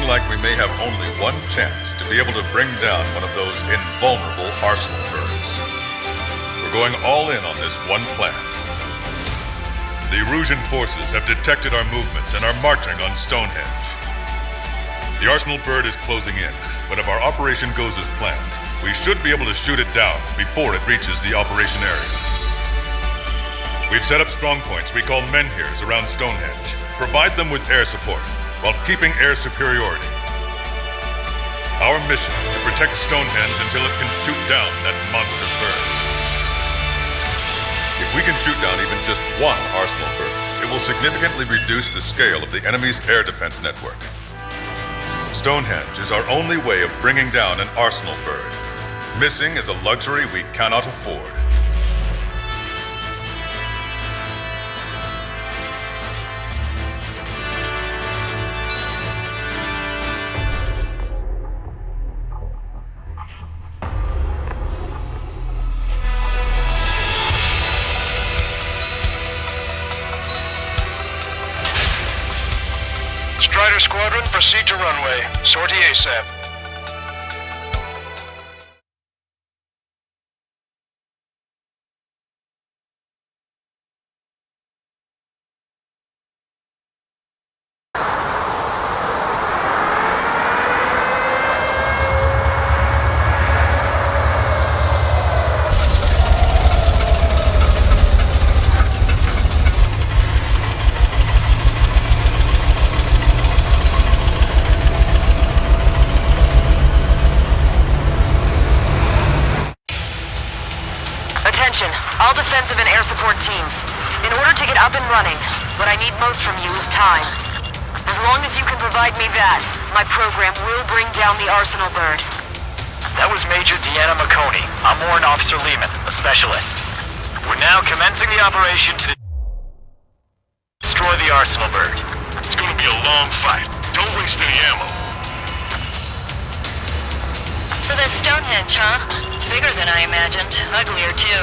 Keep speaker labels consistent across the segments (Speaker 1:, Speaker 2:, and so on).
Speaker 1: like we may have only one chance to be able to bring down one of those invulnerable arsenal birds. We're going all in on this one plan. The Erusian forces have detected our movements and are marching on Stonehenge. The arsenal bird is closing in, but if our operation goes as planned, we should be able to shoot it down before it reaches the operation area. We've set up strong points we call menhirs around Stonehenge. Provide them with air support while keeping air superiority. Our mission is to protect Stonehenge until it can shoot down that monster bird. If we can shoot down even just one arsenal bird, it will significantly reduce the scale of the enemy's air defense network. Stonehenge is our only way of bringing down an arsenal bird. Missing is a luxury we cannot afford.
Speaker 2: Strider Squadron, proceed to runway. Sortie ASAP.
Speaker 3: Attention, all defensive and air support teams. In order to get up and running, what I need most from you is time. As long as you can provide me that, my program will bring down the arsenal bird.
Speaker 4: That was Major Deanna McConey. I'm Warrant Officer Lehman, a specialist. We're now commencing the operation to destroy the arsenal bird.
Speaker 2: It's gonna be a long fight. Don't waste any ammo.
Speaker 5: So that's Stonehenge, huh? It's bigger than I imagined. Uglier, too.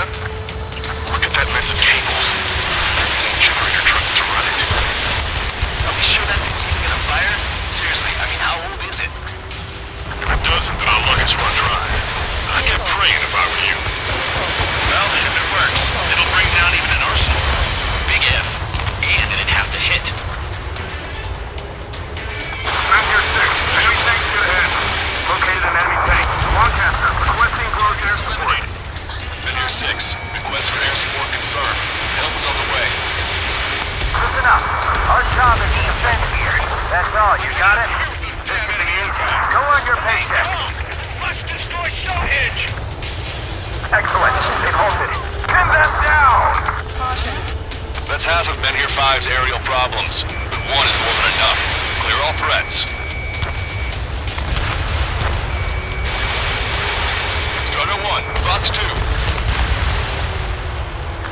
Speaker 2: Look at that mess of cables. That generator trucks to run it.
Speaker 4: Are we sure that thing's even gonna fire? Seriously, I mean, how old is it?
Speaker 2: If it doesn't, then our luggage run dry. I'd get praying if I were you.
Speaker 4: Well, if it works, it'll bring down even an arsenal. Big if. And it'd have to hit.
Speaker 2: Menhir 6, enemy tank to the head. Located an enemy tank. Lancaster, requesting close air support.
Speaker 6: Menhir 6, request for air support confirmed. Help is on the way.
Speaker 7: Listen up. Our job is to defend here. That's all. You got it?
Speaker 2: This is the income.
Speaker 7: Go on your paycheck.
Speaker 2: Let's destroy Stonehenge!
Speaker 7: Excellent. They've halted. Pin them down!
Speaker 6: That's half of Menhir 5's aerial problems, but one is more than enough. Clear all threats. Strider 1, Fox 2.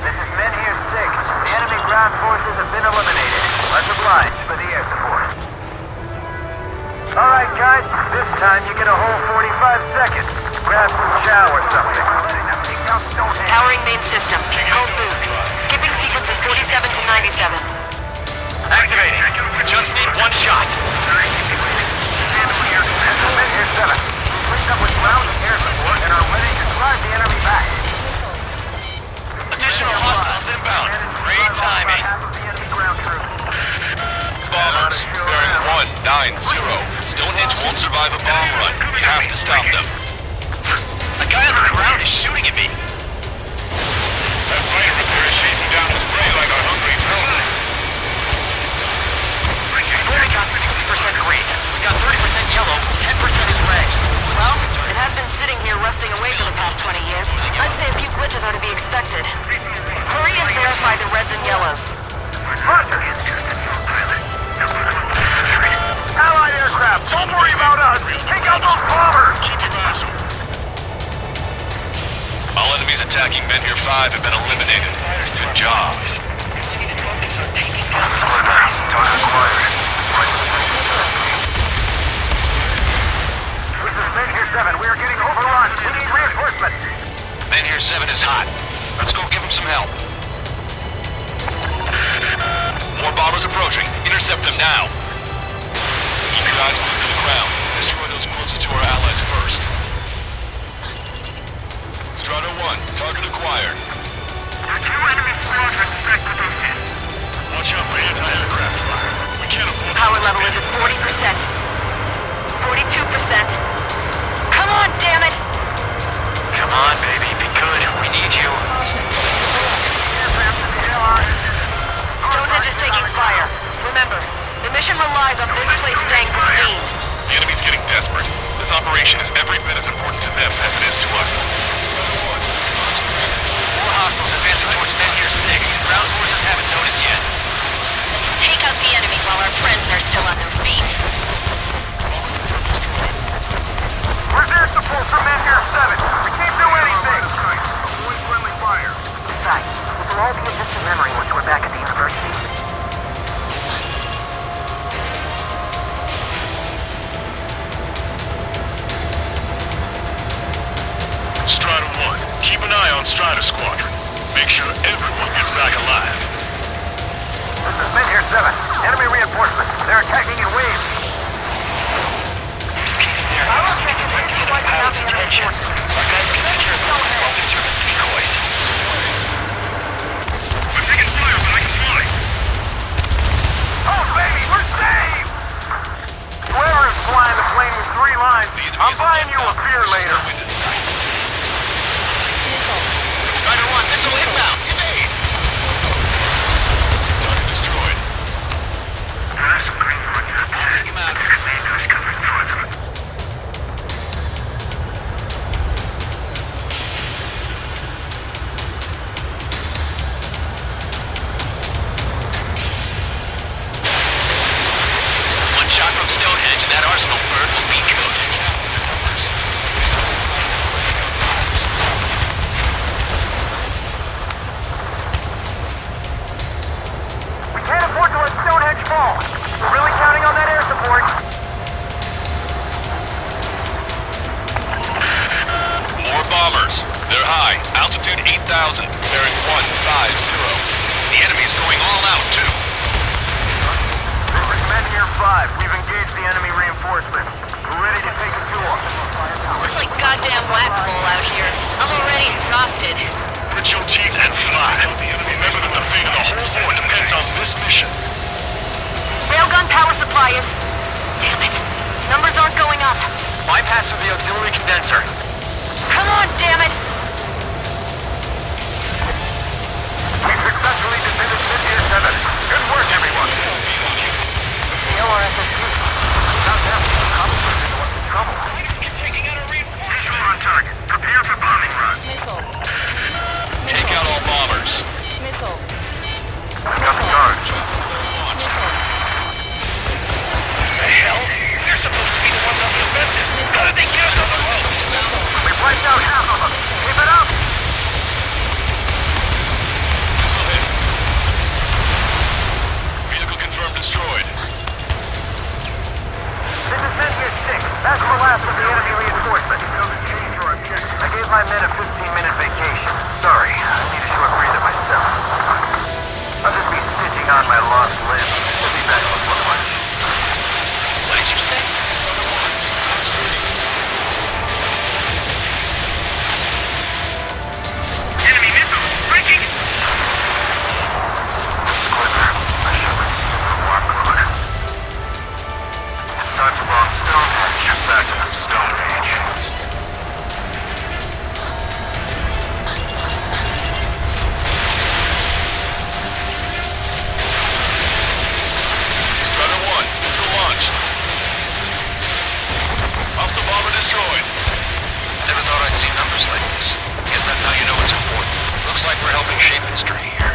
Speaker 7: This is Menhir 6. The enemy ground forces have been eliminated. Much obliged for the air support. All right, guys. This time you get a whole 45 seconds. Grab some chow or something.
Speaker 3: Powering main system. Code boot. Skipping sequences 47 to 97.
Speaker 4: Activating. Just need one shot.
Speaker 7: Menhir 7. Linked up with ground and air support and are ready to drive the enemy back.
Speaker 4: Additional hostiles inbound. Great timing.
Speaker 6: Bombers, bearing 190. Stonehenge won't survive a bomb run. We have to stop them.
Speaker 4: A guy on the ground is shooting at me.
Speaker 2: That fighter up there is chasing down his prey like a hungry hound.
Speaker 4: We've only got 60% green. We got 30% yellow, 10% is red.
Speaker 3: Well, it has been sitting here rusting away for the past 20 years. I'd say a few glitches are to be expected. Hurry and verify the reds and yellows.
Speaker 7: Allied aircraft, don't worry about us! Take out those bombers!
Speaker 2: Keep your eyes open.
Speaker 6: All enemies attacking Menhir 5 have been eliminated. Good job.
Speaker 7: This is Menhir 7. We are getting overrun. We need reinforcements.
Speaker 4: Menhir 7 is hot. Let's go give him some help.
Speaker 6: More bombers approaching. Intercept them now. Keep your eyes glued to the operation is every bit as important to them as it is to us.
Speaker 4: More hostiles advancing towards Menhir 6. Ground forces haven't noticed yet.
Speaker 5: Take out the enemy while our friends are still on their feet.
Speaker 2: Where's air support from Menhir 7? We can't do anything! Avoid friendly fire.
Speaker 3: Besides, this will all be a distant memory once we're back at the university.
Speaker 6: Strider 1, keep an eye on Strider Squadron. Make sure everyone gets back alive.
Speaker 2: This is Menhir 7. Enemy reinforcements. They're attacking in waves.
Speaker 3: I will check if we can find out the
Speaker 4: Attention. Our guys can secure the focus service decoys.
Speaker 2: I'm taking fire, but I can fly. Oh, baby, we're saved! Whoever is flying the plane with 3 lines, I'm buying you a beer later.
Speaker 4: Strider 1, missile inbound. Evade.
Speaker 6: Target destroyed.
Speaker 2: There's some green on your
Speaker 4: Take him out.
Speaker 2: Dangerous coming further.
Speaker 4: One shot from Stonehenge and that Arsenal bird will be killed.
Speaker 2: We can't afford to let Stonehenge fall. We're really counting on that air support.
Speaker 6: More bombers. They're high. Altitude 8,000. Bearing 150.
Speaker 4: The enemy's going all out, too.
Speaker 2: This is Menhir 5. We've engaged the enemy reinforcements. We're ready to take a tour.
Speaker 5: Looks like goddamn whack-a-mole out here. I'm already exhausted.
Speaker 6: Grit your teeth and fly. Remember that the fate of the whole war depends on this mission.
Speaker 3: Railgun power supply is... Damn it. Numbers aren't going up.
Speaker 4: Bypass through the auxiliary condenser.
Speaker 3: Come on, damn it!
Speaker 2: We successfully defended Menhir 7. Good work, everyone.
Speaker 3: The LRSSC.
Speaker 2: Not them. Probably the ones in trouble.
Speaker 4: You're taking out a reinforcement.
Speaker 2: Visual on target. Prepare for bombing run.
Speaker 6: Take out all bombers.
Speaker 2: I've got the guard.
Speaker 6: Launched.
Speaker 4: The hell? We're supposed to be the ones on the offensive. How did they get us on the ropes?
Speaker 2: We've wiped out half of them. Keep it up.
Speaker 6: Missile hit. Vehicle confirmed destroyed.
Speaker 2: This is Menhir 6. That's the last of the enemy reinforcement. I gave my men a 15-minute vacation. Sorry, I need a short breather myself. I'll just be stitching on my lost limb. We'll be back before lunch.
Speaker 4: What did you say?
Speaker 2: Enemy missile! Breaking! Clipper, I should have seen the warp code. It's time to bomb Stonehenge. Back to Stonehenge.
Speaker 6: Strider 1, missile launched. Hostile bomber destroyed.
Speaker 4: Never thought I'd see numbers like this. Guess that's how you know it's important. Looks like we're helping shape history here.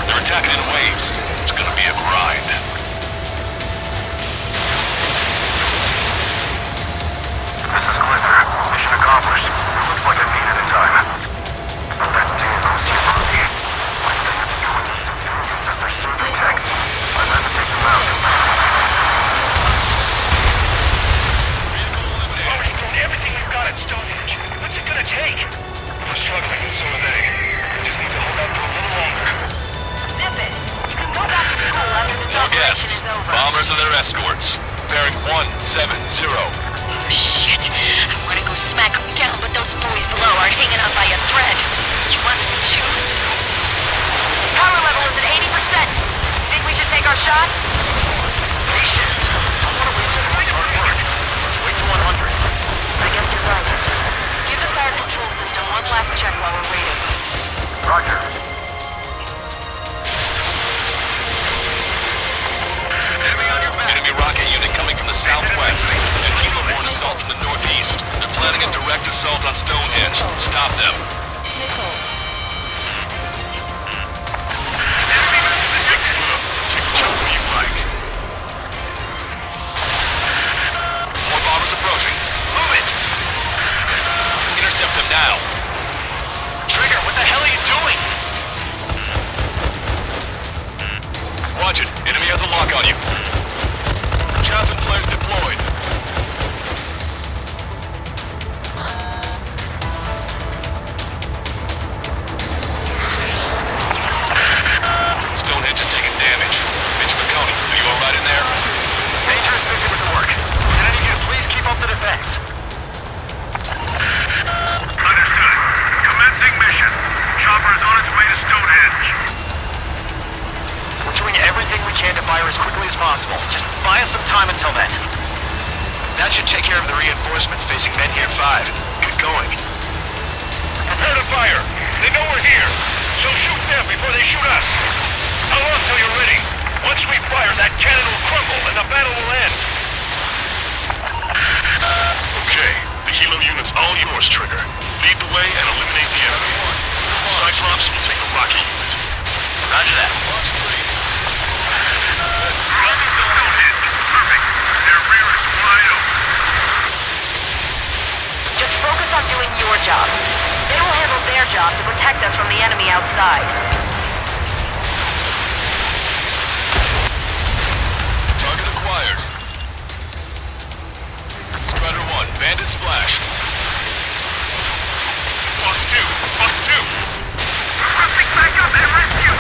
Speaker 6: They're attacking in waves. It's gonna be a grind.
Speaker 2: This is Glinter. Mission accomplished. Looks like I needed a time. But that damn OC-Rocky. Why do they have to join these civilians as their survey techs? I'd rather take them out.
Speaker 4: Already thrown everything we've got at Stonehenge. What's it gonna take? We're struggling, and so are they. We just need to hold out for a little longer.
Speaker 3: Zip it. You can go back to school after this
Speaker 6: No
Speaker 3: operation
Speaker 6: guests.
Speaker 3: is over.
Speaker 6: Bombers and their escorts. Bearing 170.
Speaker 5: Oh, shit. I want to go smack them down, but those boys below are hanging on by a thread. You want some shoes?
Speaker 3: Power level is at 80%. shot?
Speaker 4: Patient. I want to wait till hard work. Let's wait to 100.
Speaker 3: I guess you're right. Give the fire control system one last check while we're waiting.
Speaker 2: Roger.
Speaker 6: Enemy rocket unit coming from the southwest, and helo-borne assault from the northeast. They're planning a direct assault on Stonehenge. Stop them. More bombers approaching.
Speaker 4: Move it!
Speaker 6: Intercept them now.
Speaker 4: Trigger, what the hell are you doing?
Speaker 6: Watch it. Enemy has a lock on you. Chaff and flares deployed. Stonehenge is taking damage. Mitch McConey, are you alright in there?
Speaker 4: Major is busy with the work. And I need you to please keep up the defense.
Speaker 2: Understood. Commencing mission. Chopper is on its way to Stonehenge.
Speaker 4: We're doing everything we can to fire as quickly as possible. Just buy us some time until then. That should take care of the reinforcements facing Menhir 5. Get going.
Speaker 2: Prepare to fire. They know we're here. So shoot them before they shoot us. How long till you're ready? Once we fire, that cannon will crumble and the battle will end.
Speaker 6: Okay. The helo unit's all yours, Trigger. Lead the way and eliminate the enemy. Cyclops will take the rocket unit.
Speaker 4: Roger that.
Speaker 6: Fox 3.
Speaker 2: Perfect. Their rear is wide open.
Speaker 3: Just focus on doing your job. They will handle their job to protect us from the enemy outside.
Speaker 6: Target acquired. Strider 1, bandit splashed.
Speaker 2: Fox 2. Fox 2. Requesting backup and rescue.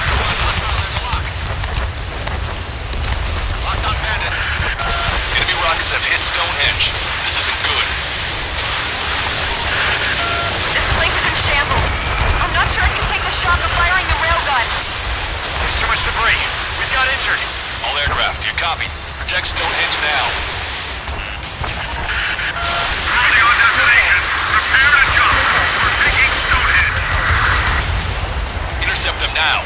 Speaker 4: Locked on bandit.
Speaker 6: Enemy rockets have hit Stonehenge. This isn't good.
Speaker 3: This place is in shambles. I'm not sure I can take the shock of firing the railgun.
Speaker 4: There's too much debris. We've got injured.
Speaker 6: All aircraft, you copy. Protect Stonehenge now.
Speaker 2: Cruising on destination. Prepare to jump. We're taking Stonehenge.
Speaker 6: Intercept them now.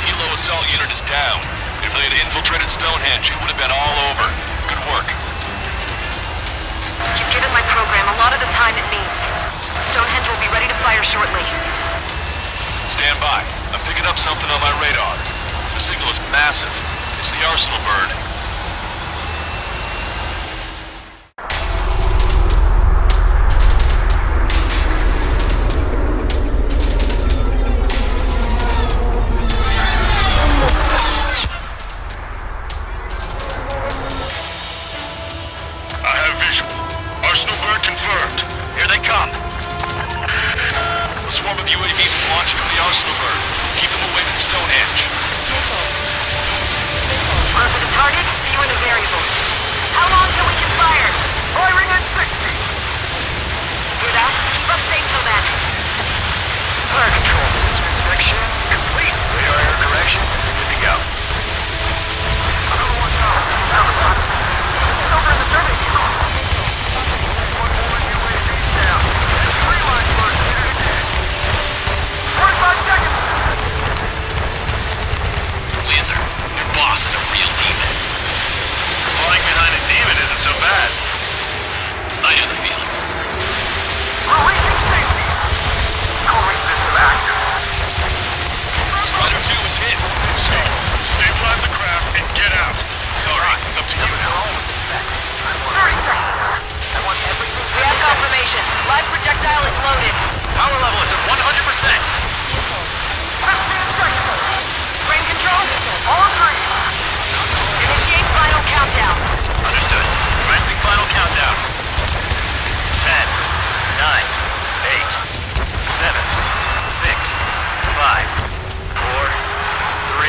Speaker 6: Helo assault unit is down. If they had infiltrated Stonehenge, it would have been all over. Good work.
Speaker 3: You've given my program a lot of the time it needs. Stonehenge will be ready to fire shortly.
Speaker 6: Stand by. I'm picking up something on my radar. The signal is massive. It's the Arsenal bird.
Speaker 2: I have visual. Arsenal bird confirmed.
Speaker 4: Here they come.
Speaker 6: A swarm of UAVs is launching from the Arsenal bird. Keep them away from Stonehenge.
Speaker 3: Onto the target, view the variables. How long till we can fire?
Speaker 2: Firing at 60.
Speaker 3: Hear that? Keep up safe till then.
Speaker 4: Fire control system inspection complete. Radar error correction. Good to go.
Speaker 2: Over in the survey vehicle. One more UAV down. Three line burst near the dead. 45 seconds.
Speaker 4: Lancer, your boss is a real demon. Falling behind a demon isn't so bad. I know the feeling.
Speaker 2: Releasing safety. Calling system active.
Speaker 6: Strider 2 is hit.
Speaker 2: Stabilize the craft and get out.
Speaker 6: Sorry, it's up to you now.
Speaker 2: 30 seconds. I want everything.
Speaker 3: We have confirmation. Live projectile is loaded.
Speaker 4: Power level is at 100%.
Speaker 2: 15 seconds.
Speaker 3: Frame control?
Speaker 2: On three.
Speaker 3: Initiate final countdown.
Speaker 4: Understood. Commencing final countdown. 10, 9, 8, 7, 6, 5, 4, 3,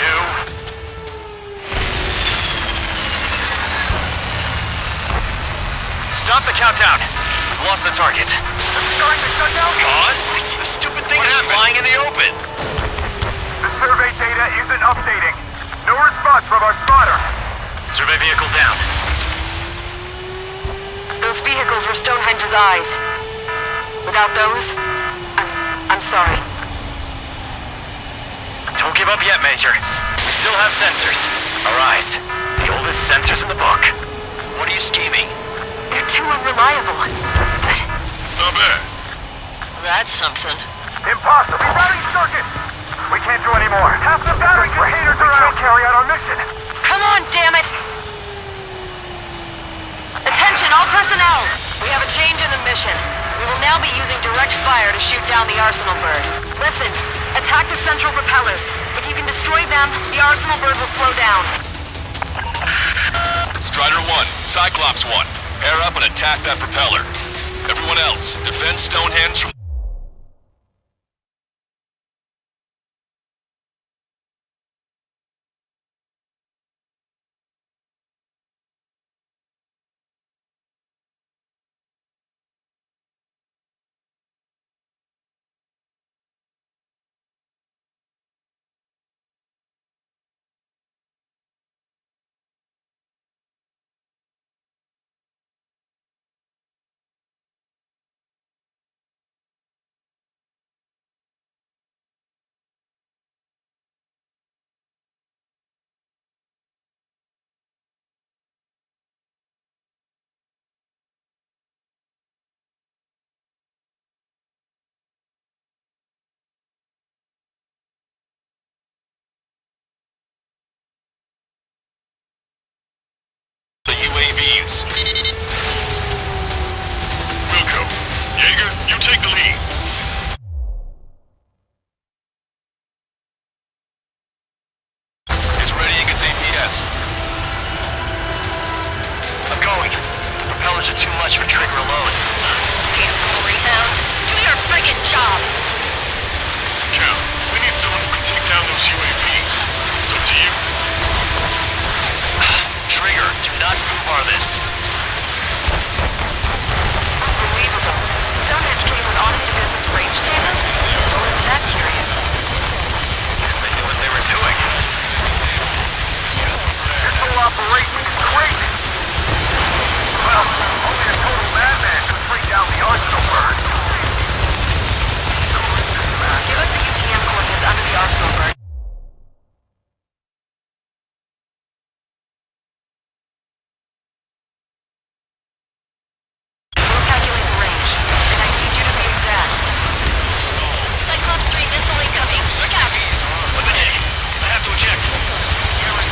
Speaker 4: 2. Stop the countdown. We've lost the target.
Speaker 2: Starting to shut down.
Speaker 4: Gone? The stupid thing is flying in the open.
Speaker 2: The survey data Data isn't updating. No response from our spotter.
Speaker 4: Survey vehicle down.
Speaker 3: Those vehicles were Stonehenge's eyes. Without those, I'm sorry.
Speaker 4: Don't give up yet, Major. We still have sensors. Our eyes. The oldest sensors in the book. What are you scheming?
Speaker 3: They're too unreliable. But
Speaker 1: Not bad.
Speaker 5: That's something.
Speaker 2: Impossible. Rerouting circuit. We can't do any more. Half the battery containers are out. We can't carry out our mission.
Speaker 3: come on, damn it! Attention, all personnel! We have a change in the mission. We will now be using direct fire to shoot down the Arsenal bird. Listen, attack the central propellers. If you can destroy them, the Arsenal bird will slow down.
Speaker 6: Strider 1, Cyclops 1. Pair up and attack that propeller. Everyone else, defend Stonehenge from... UAVs.
Speaker 1: Wilco, Jaeger, you take the lead.
Speaker 6: It's readying its APS.
Speaker 4: I'm going. The propellers are too much for Trigger alone.
Speaker 5: Damn little rebound. Do your friggin' job.
Speaker 1: Cal, we need someone who can take down those UAVs. It's up to you.
Speaker 4: Trigger, do not foobar this.
Speaker 3: Unbelievable. Stonehenge came with honest to goodness range data? What was that serious?
Speaker 4: They knew what they were doing.
Speaker 2: This whole operation is crazy. Well, only a total madman could bring down the Arsenal bird.
Speaker 3: Give us the UTM coordinates under the Arsenal bird. We'll calculate the range, and I need you to be exact.
Speaker 5: Cyclops 3 missile incoming. Look out.
Speaker 4: What the heck? I have to eject.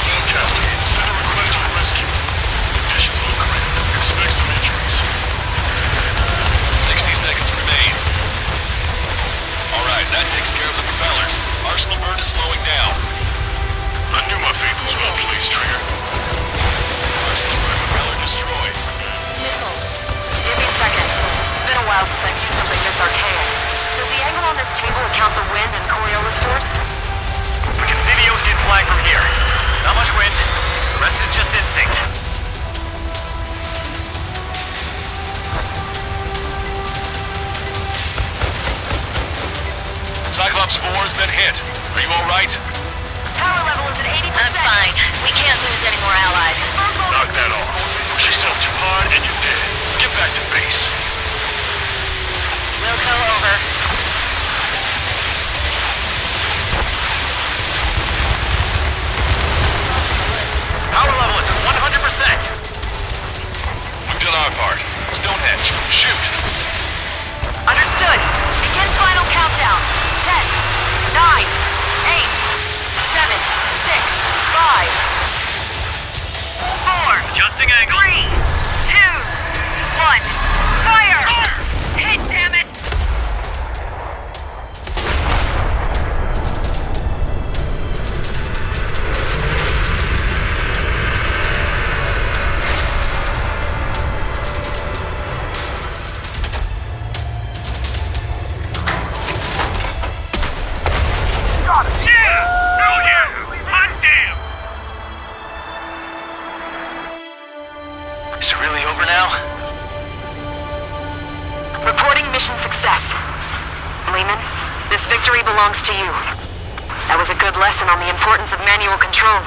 Speaker 1: Fantastic. Send a request for rescue. Conditions look grim. Expect some injuries.
Speaker 6: 60 seconds remain. Alright, that takes care of the propellers. Arsenal bird is slowing down.
Speaker 1: I knew my faith was well placed, Trigger.
Speaker 6: Arsenal bird propeller destroyed.
Speaker 3: Give me a second. It's been a while since I've used something this archaic. Does the angle on this table account for wind and Coriolis force?
Speaker 4: We can see the ocean flag from here. Not much wind. The rest is just instinct.
Speaker 6: Cyclops 4 has been hit. Are you alright?
Speaker 3: Power level is at 80%.
Speaker 5: I'm fine. We can't lose any more allies.
Speaker 1: Knock that off. Push yourself too hard and you're dead. Get back to base.
Speaker 5: Wilco, over.
Speaker 4: Power level is at 100%.
Speaker 6: We've done our part. Stonehenge, shoot!
Speaker 3: Understood. Begin final countdown. 10, 9, 8, 7, 6, 5, 4,
Speaker 4: Adjusting angle.
Speaker 3: 3, 2, 1. Fire! Hit, damn it!
Speaker 2: Got it.
Speaker 1: Hell yeah! Hot damn!
Speaker 4: Is it really over now?
Speaker 3: Reporting mission success. Lehman, this victory belongs to you. That was a good lesson on the importance of manual control.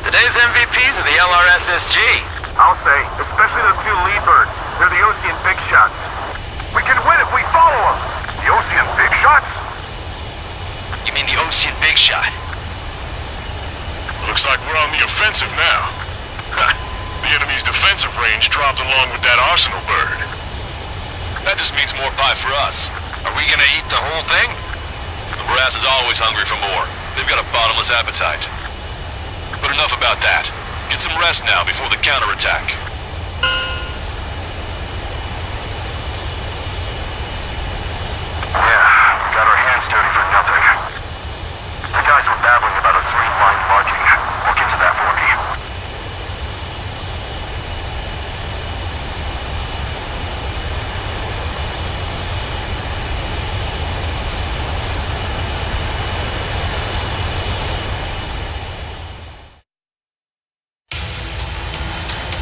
Speaker 4: Today's MVPs are the LRSSG.
Speaker 2: I'll say, especially those two lead birds. They're the Ocean Big Shots. We can win if we follow them. The Ocean Big Shots?
Speaker 6: You mean the Ocean Big Shot?
Speaker 8: Looks like we're on the offensive now. Ha! The enemy's defensive range dropped along with that Arsenal bird.
Speaker 6: That just means more pie for us.
Speaker 4: Are we gonna eat the whole thing?
Speaker 6: The brass is always hungry for more. They've got a bottomless appetite. But enough about that. Get some rest now before the counterattack.
Speaker 2: Yeah, got our hands dirty for nothing. The guys were babbling about a three-line marking. Look into that for me.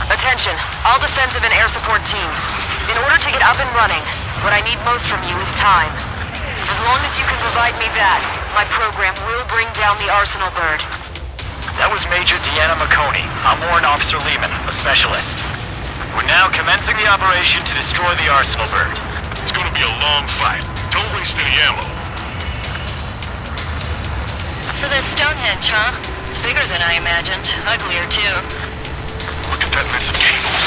Speaker 3: Attention, all defensive and air support teams. In order to get up and running, what I need most from you is time. As long as you can provide me that, my program will bring down the Arsenal bird.
Speaker 4: That was Major Deanna McConey. I'm Warrant Officer Lehman, a specialist. We're now commencing the operation to destroy the Arsenal bird.
Speaker 8: It's gonna be a long fight. Don't waste any ammo.
Speaker 5: So that's Stonehenge, huh? It's bigger than I imagined. Uglier, too.
Speaker 8: Look at that mess of cables.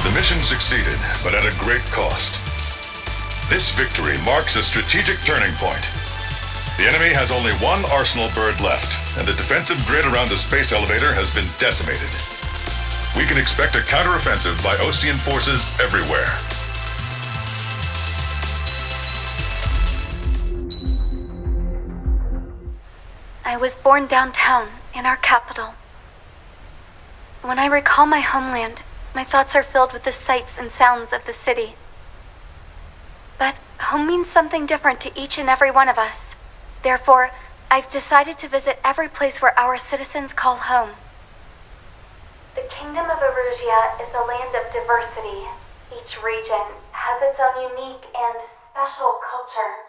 Speaker 1: The mission succeeded, but at a great cost. This victory marks a strategic turning point. The enemy has only one Arsenal bird left, and the defensive grid around the space elevator has been decimated. We can expect a counteroffensive by Osean forces everywhere.
Speaker 9: I was born downtown, in our capital. When I recall my homeland, my thoughts are filled with the sights and sounds of the city. But home means something different to each and every one of us. Therefore, I've decided to visit every place where our citizens call home. The Kingdom of Erusia is a land of diversity. Each region has its own unique and special culture.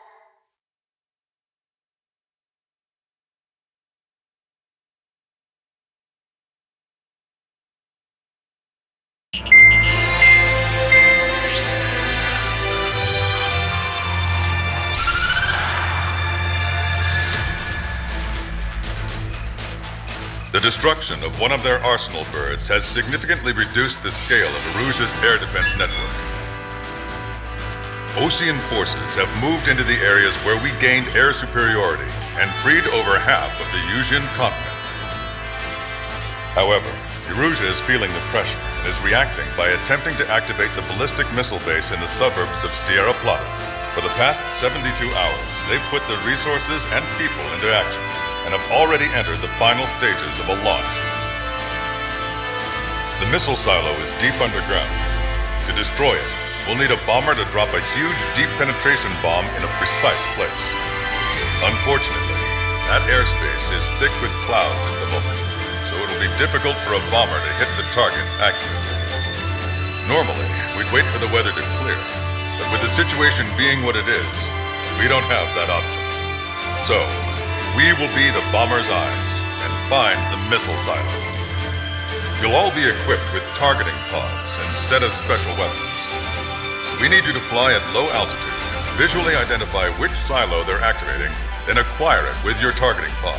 Speaker 1: The destruction of one of their Arsenal birds has significantly reduced the scale of Erusia's air defense network. Osean forces have moved into the areas where we gained air superiority and freed over half of the Eusian continent. However, Erusia is feeling the pressure and is reacting by attempting to activate the ballistic missile base in the suburbs of Sierra Plata. For the past 72 hours, they've put their resources and people into action and have already entered the final stages of a launch. The missile silo is deep underground. To destroy it, we'll need a bomber to drop a huge deep penetration bomb in a precise place. Unfortunately, that airspace is thick with clouds at the moment, so it'll be difficult for a bomber to hit the target accurately. Normally, we'd wait for the weather to clear, but with the situation being what it is, we don't have that option. So, we will be the bomber's eyes and find the missile silo. You'll all be equipped with targeting pods instead of special weapons. We need you to fly at low altitude, visually identify which silo they're activating, then acquire it with your targeting pod.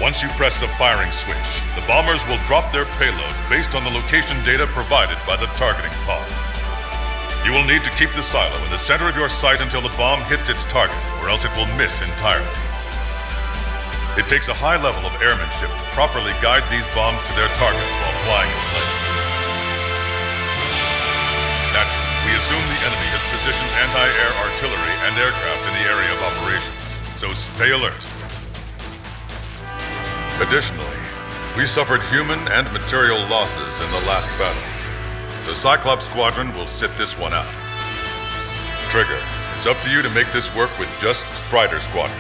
Speaker 1: Once you press the firing switch, the bombers will drop their payload based on the location data provided by the targeting pod. You will need to keep the silo in the center of your sight until the bomb hits its target, or else it will miss entirely. It takes a high level of airmanship to properly guide these bombs to their targets while flying in place. Naturally, we assume the enemy has positioned anti-air artillery and aircraft in the area of operations, so stay alert. Additionally, we suffered human and material losses in the last battle, so Cyclops Squadron will sit this one out. Trigger, it's up to you to make this work with just Strider Squadron.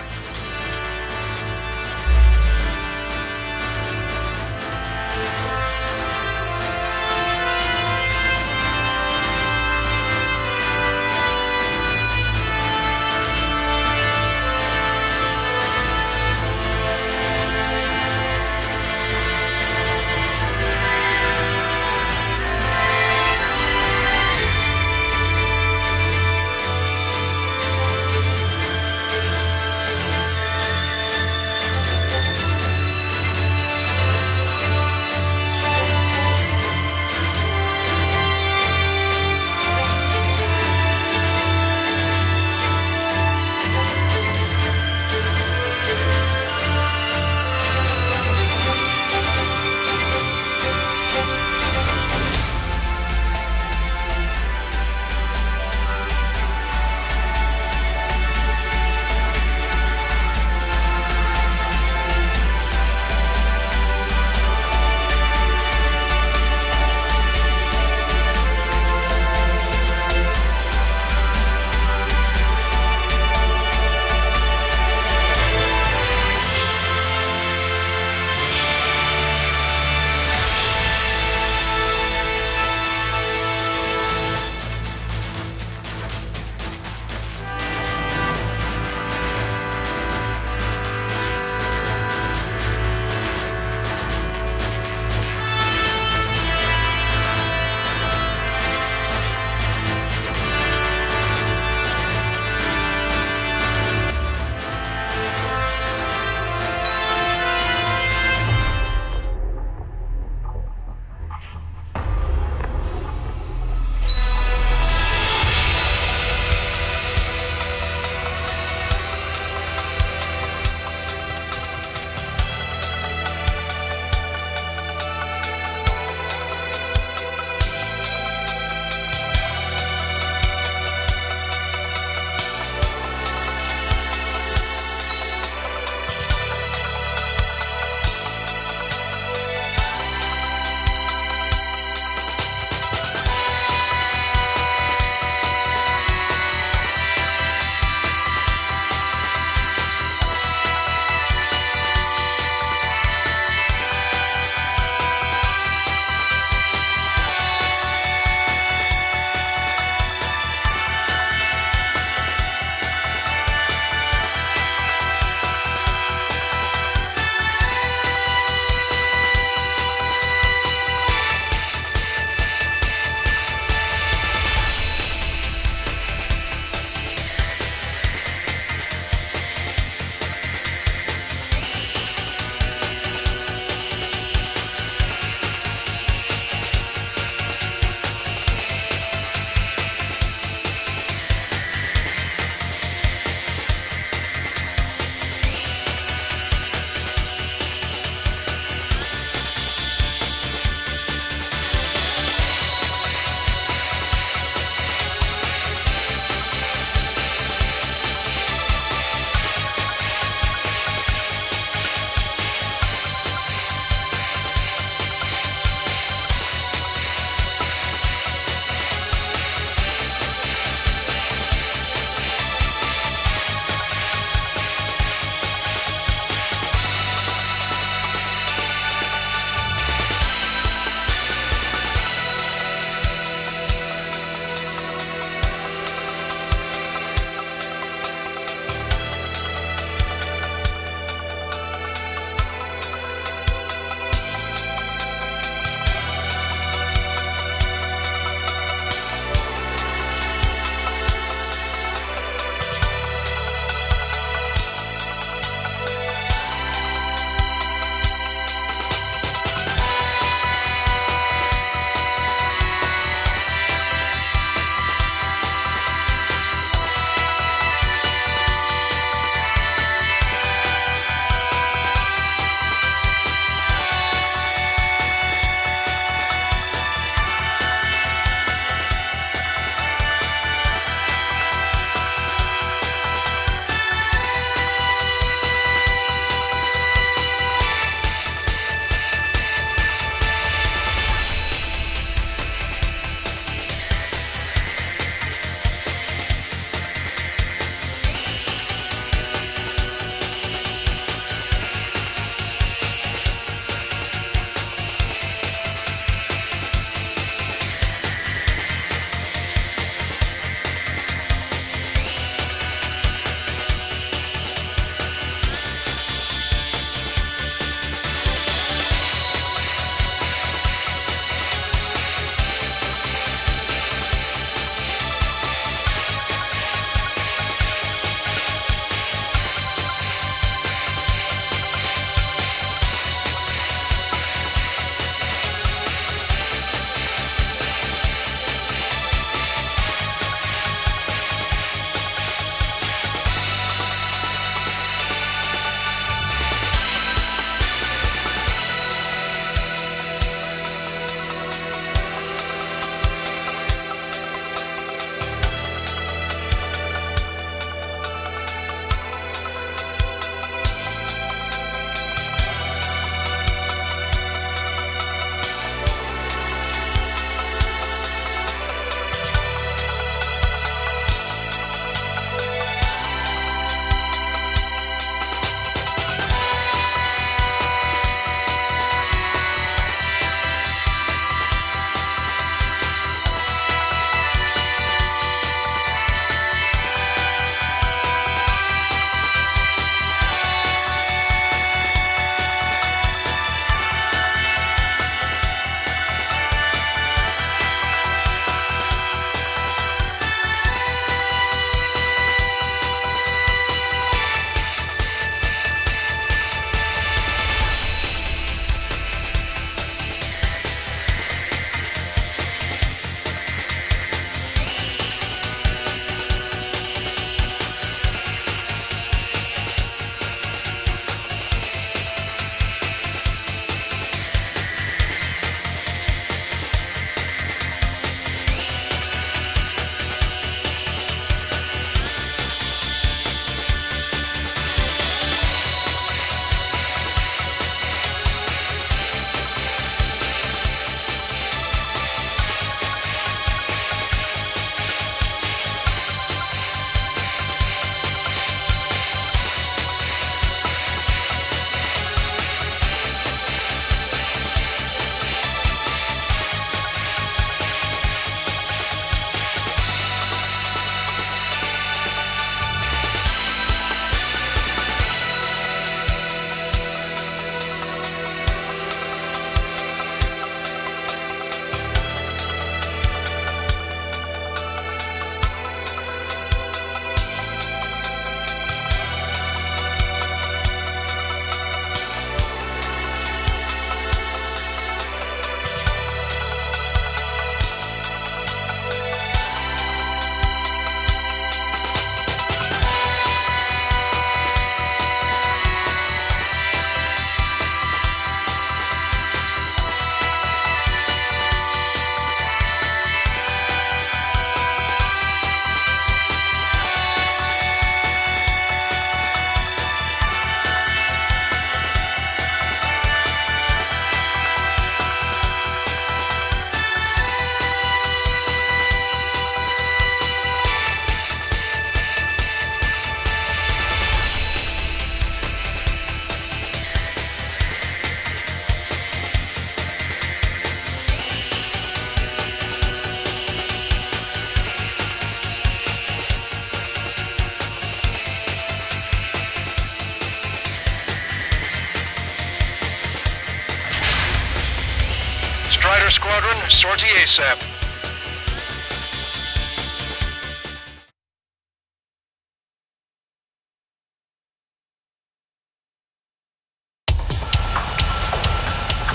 Speaker 10: Strider Squadron, sortie ASAP.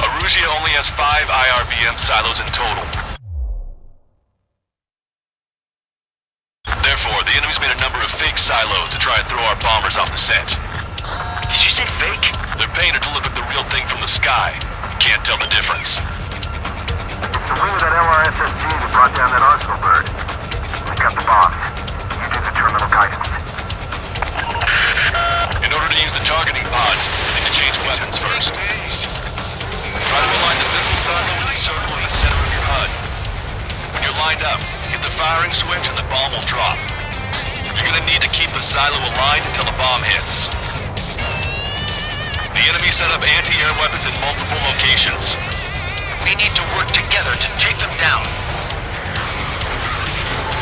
Speaker 6: Erusea only has 5 IRBM silos in total. Therefore, the enemy's made a number of fake silos to try and throw our bombers off the scent.
Speaker 4: Did you say fake?
Speaker 6: They're painted to look like the real thing from the sky. You can't tell the difference.
Speaker 2: It's the wing of that LRSSG that brought down that Arsenal bird. We got the bombs. You do the terminal guidance.
Speaker 6: In order to use the targeting pods, you need to change weapons first. Try to align the missile silo with the circle in the center of your HUD. When you're lined up, hit the firing switch and the bomb will drop. You're gonna need to keep the silo aligned until the bomb hits. The enemy set up anti-air weapons in multiple locations.
Speaker 4: We need to work together to take them down.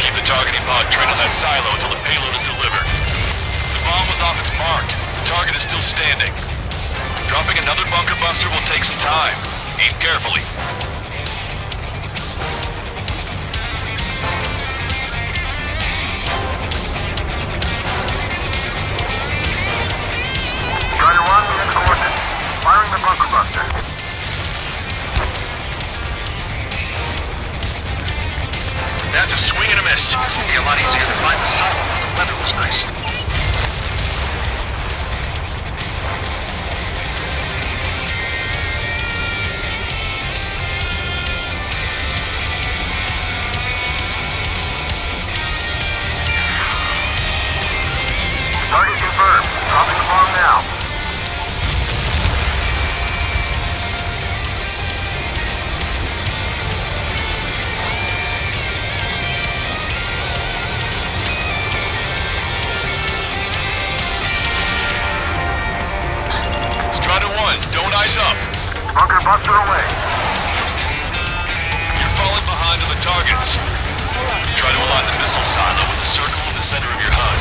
Speaker 6: Keep the targeting pod trained on that silo until the payload is delivered. The bomb was off its mark. The target is still standing. Dropping another bunker buster will take some time. Aim carefully.
Speaker 2: Strider 1, we have coordinates. Firing the bunker buster.
Speaker 10: That's a swing and a miss. It'll be a lot easier to find the silo if the weather was nice.
Speaker 2: Target confirmed. Dropping the bomb now.
Speaker 6: Strider 1, don't ice up.
Speaker 2: Bunker buster away.
Speaker 6: You're falling behind on the targets. Try to align the missile silo with the circle in the center of your HUD.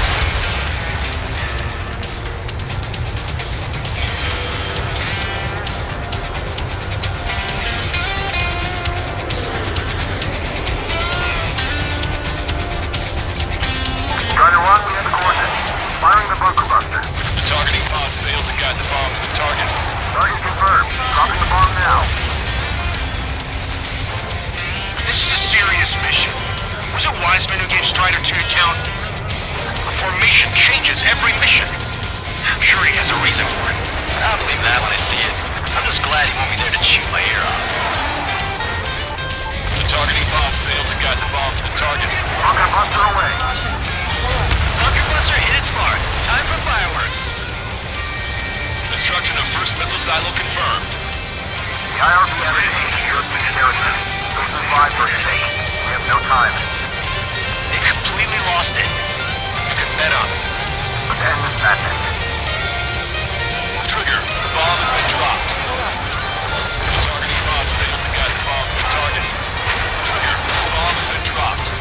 Speaker 2: Strider 1, we have the coordinates. Firing the bunker buster.
Speaker 6: The targeting pod failed to guide the bomb to the target.
Speaker 2: Target confirmed. Dropping the bomb now.
Speaker 10: This is a serious mission. Was it Wiseman who gave Strider 2 to count? The formation changes every mission. I'm sure he has a reason for it.
Speaker 4: I'll believe that when I see it. I'm just glad he won't be there to chew my ear off.
Speaker 6: The targeting pod failed to guide the bomb to the target.
Speaker 2: Bunker buster away.
Speaker 4: Bunker buster hit its mark. Time for fireworks.
Speaker 6: Destruction of first missile silo confirmed.
Speaker 2: The IRBM is taking European territory. Please move by for a stake. We have no time.
Speaker 4: They completely lost it. You can bet on it.
Speaker 2: Let's end this madness.
Speaker 6: Trigger, the bomb has been dropped. The targeting pod failed to guide the bomb to the target. Trigger, the bomb has been dropped.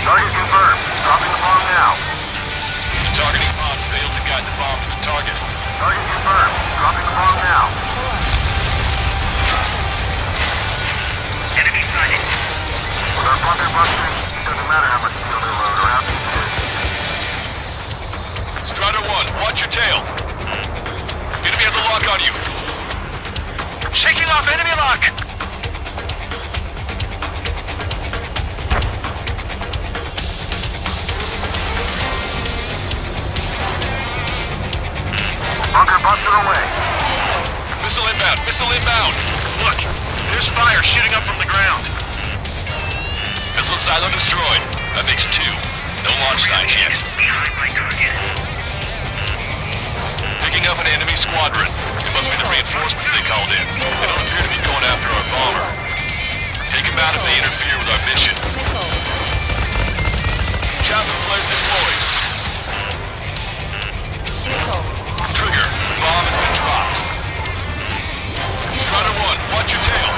Speaker 2: Target confirmed. Dropping the bomb now.
Speaker 6: The targeting pod failed to guide the bomb to the target.
Speaker 2: Target confirmed. Dropping the bomb now.
Speaker 10: Enemy sighted.
Speaker 2: With our bunker busters, it doesn't matter how much steel they load or how deep it is.
Speaker 6: Strider 1, watch your tail. Enemy has a lock on you.
Speaker 10: Shaking off enemy lock.
Speaker 2: Bunker buster away.
Speaker 6: Missile inbound, missile inbound.
Speaker 10: Look, there's fire shooting up from the ground.
Speaker 6: Missile silo destroyed. That makes 2. No launch signs yet.
Speaker 10: Behind my target.
Speaker 6: Picking up an enemy squadron. It must be the reinforcements they called in. They don't appear to be going after our bomber. Take them out if they interfere with our mission. Chaff and flare deployed. Trigger, the bomb has been dropped. Strider 1, watch Watch your tail.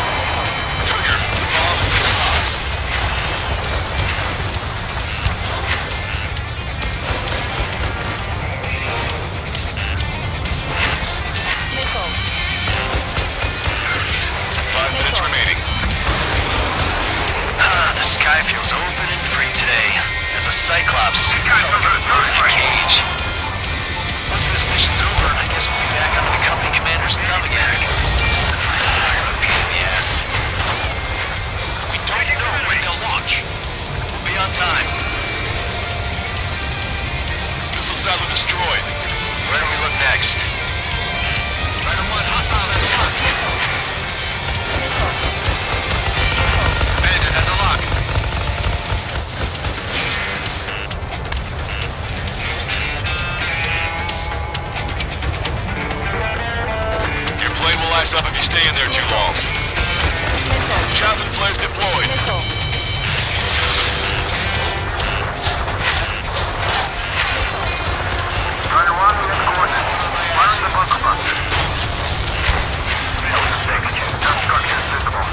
Speaker 6: Trigger. Bomb has been dropped.
Speaker 5: Missile.
Speaker 6: 5 minutes remaining.
Speaker 4: The sky feels open and free today. As a Cyclops in a cage. Once this mission's over, I guess we'll be back under the company commander's thumb again. Pain in the ass.
Speaker 10: We don't know when they'll launch.
Speaker 4: We'll be on time.
Speaker 6: Missile silo destroyed.
Speaker 4: Where do we look next?
Speaker 10: Strider 1, hostile at the front. Bandit has a lock.
Speaker 6: Your plane will ice up if you stay in there too long. Chaff and flares deployed.
Speaker 5: Missile.
Speaker 2: Strider 1, we have coordinates. Firing the bunker buster. No mistake. No structures visible.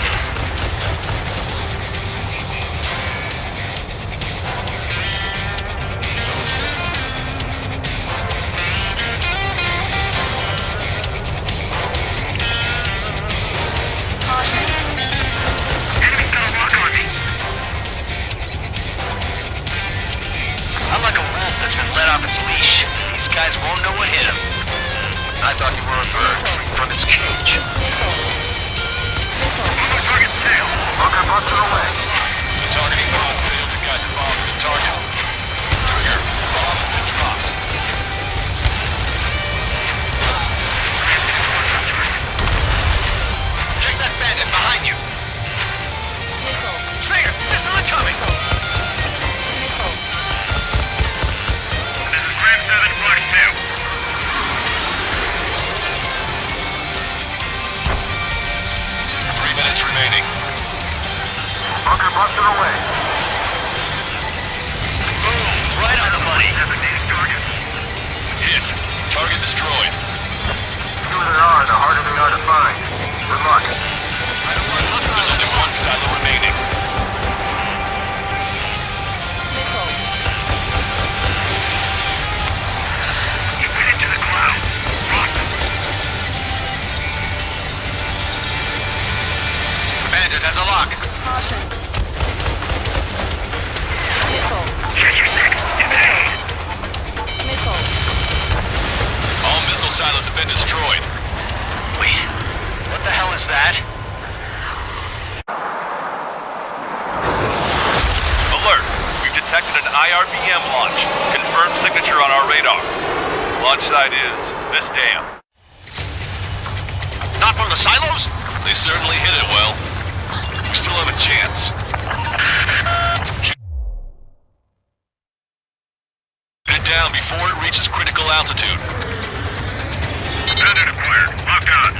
Speaker 10: Enemy's got a lock on me.
Speaker 4: I'm like a wolf that's been let off its leash. These guys won't know what hit him. I thought you were a bird from its cage.
Speaker 10: Target tail.
Speaker 2: Bunker buster away.
Speaker 6: The targeting pod failed to guide the bomb to the target. Trigger. Bomb has been dropped.
Speaker 10: Check that bandit behind you.
Speaker 5: Missile.
Speaker 10: Trigger, missile incoming.
Speaker 5: Missile.
Speaker 10: This is Graham 7, Flash 2.
Speaker 6: 3 minutes remaining.
Speaker 2: Bunker buster away.
Speaker 4: Boom! Right on the money.
Speaker 10: Designated target.
Speaker 6: Hit. Target destroyed.
Speaker 2: The fewer there are, the harder they are to find. Good luck.
Speaker 6: There's only one silo remaining.
Speaker 5: Missile.
Speaker 10: You went into the cloud. Rock. Bandit has a lock.
Speaker 5: Caution. Missile.
Speaker 10: Check your six. Evade.
Speaker 5: Missile.
Speaker 6: All missile silos have been destroyed.
Speaker 4: Wait, what the hell is that?
Speaker 11: Alert! We've detected an IRBM launch. Confirmed signature on our radar. Launch site is this dam.
Speaker 10: Not from the silos?
Speaker 6: They certainly hit it well. We still have a chance. Shoot it down before it reaches critical altitude.
Speaker 10: Bandit acquired. Locked on.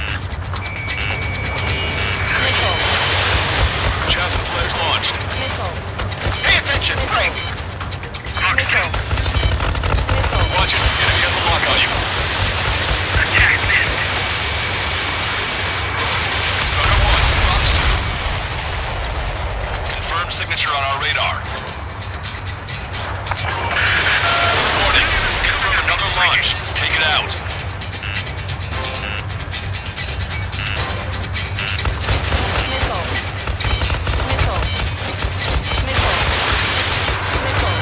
Speaker 5: Missile.
Speaker 6: Chaff and flares launched.
Speaker 5: Missile.
Speaker 10: Pay attention. Break.
Speaker 5: Missile. Missile.
Speaker 6: Watch it. Enemy has a lock on you.
Speaker 10: Attack missed.
Speaker 6: Strider 1, Fox 2. Confirmed signature on our radar. Warning. Confirm another launch. Take it out.
Speaker 5: Missile. Missile. Missile. Missile.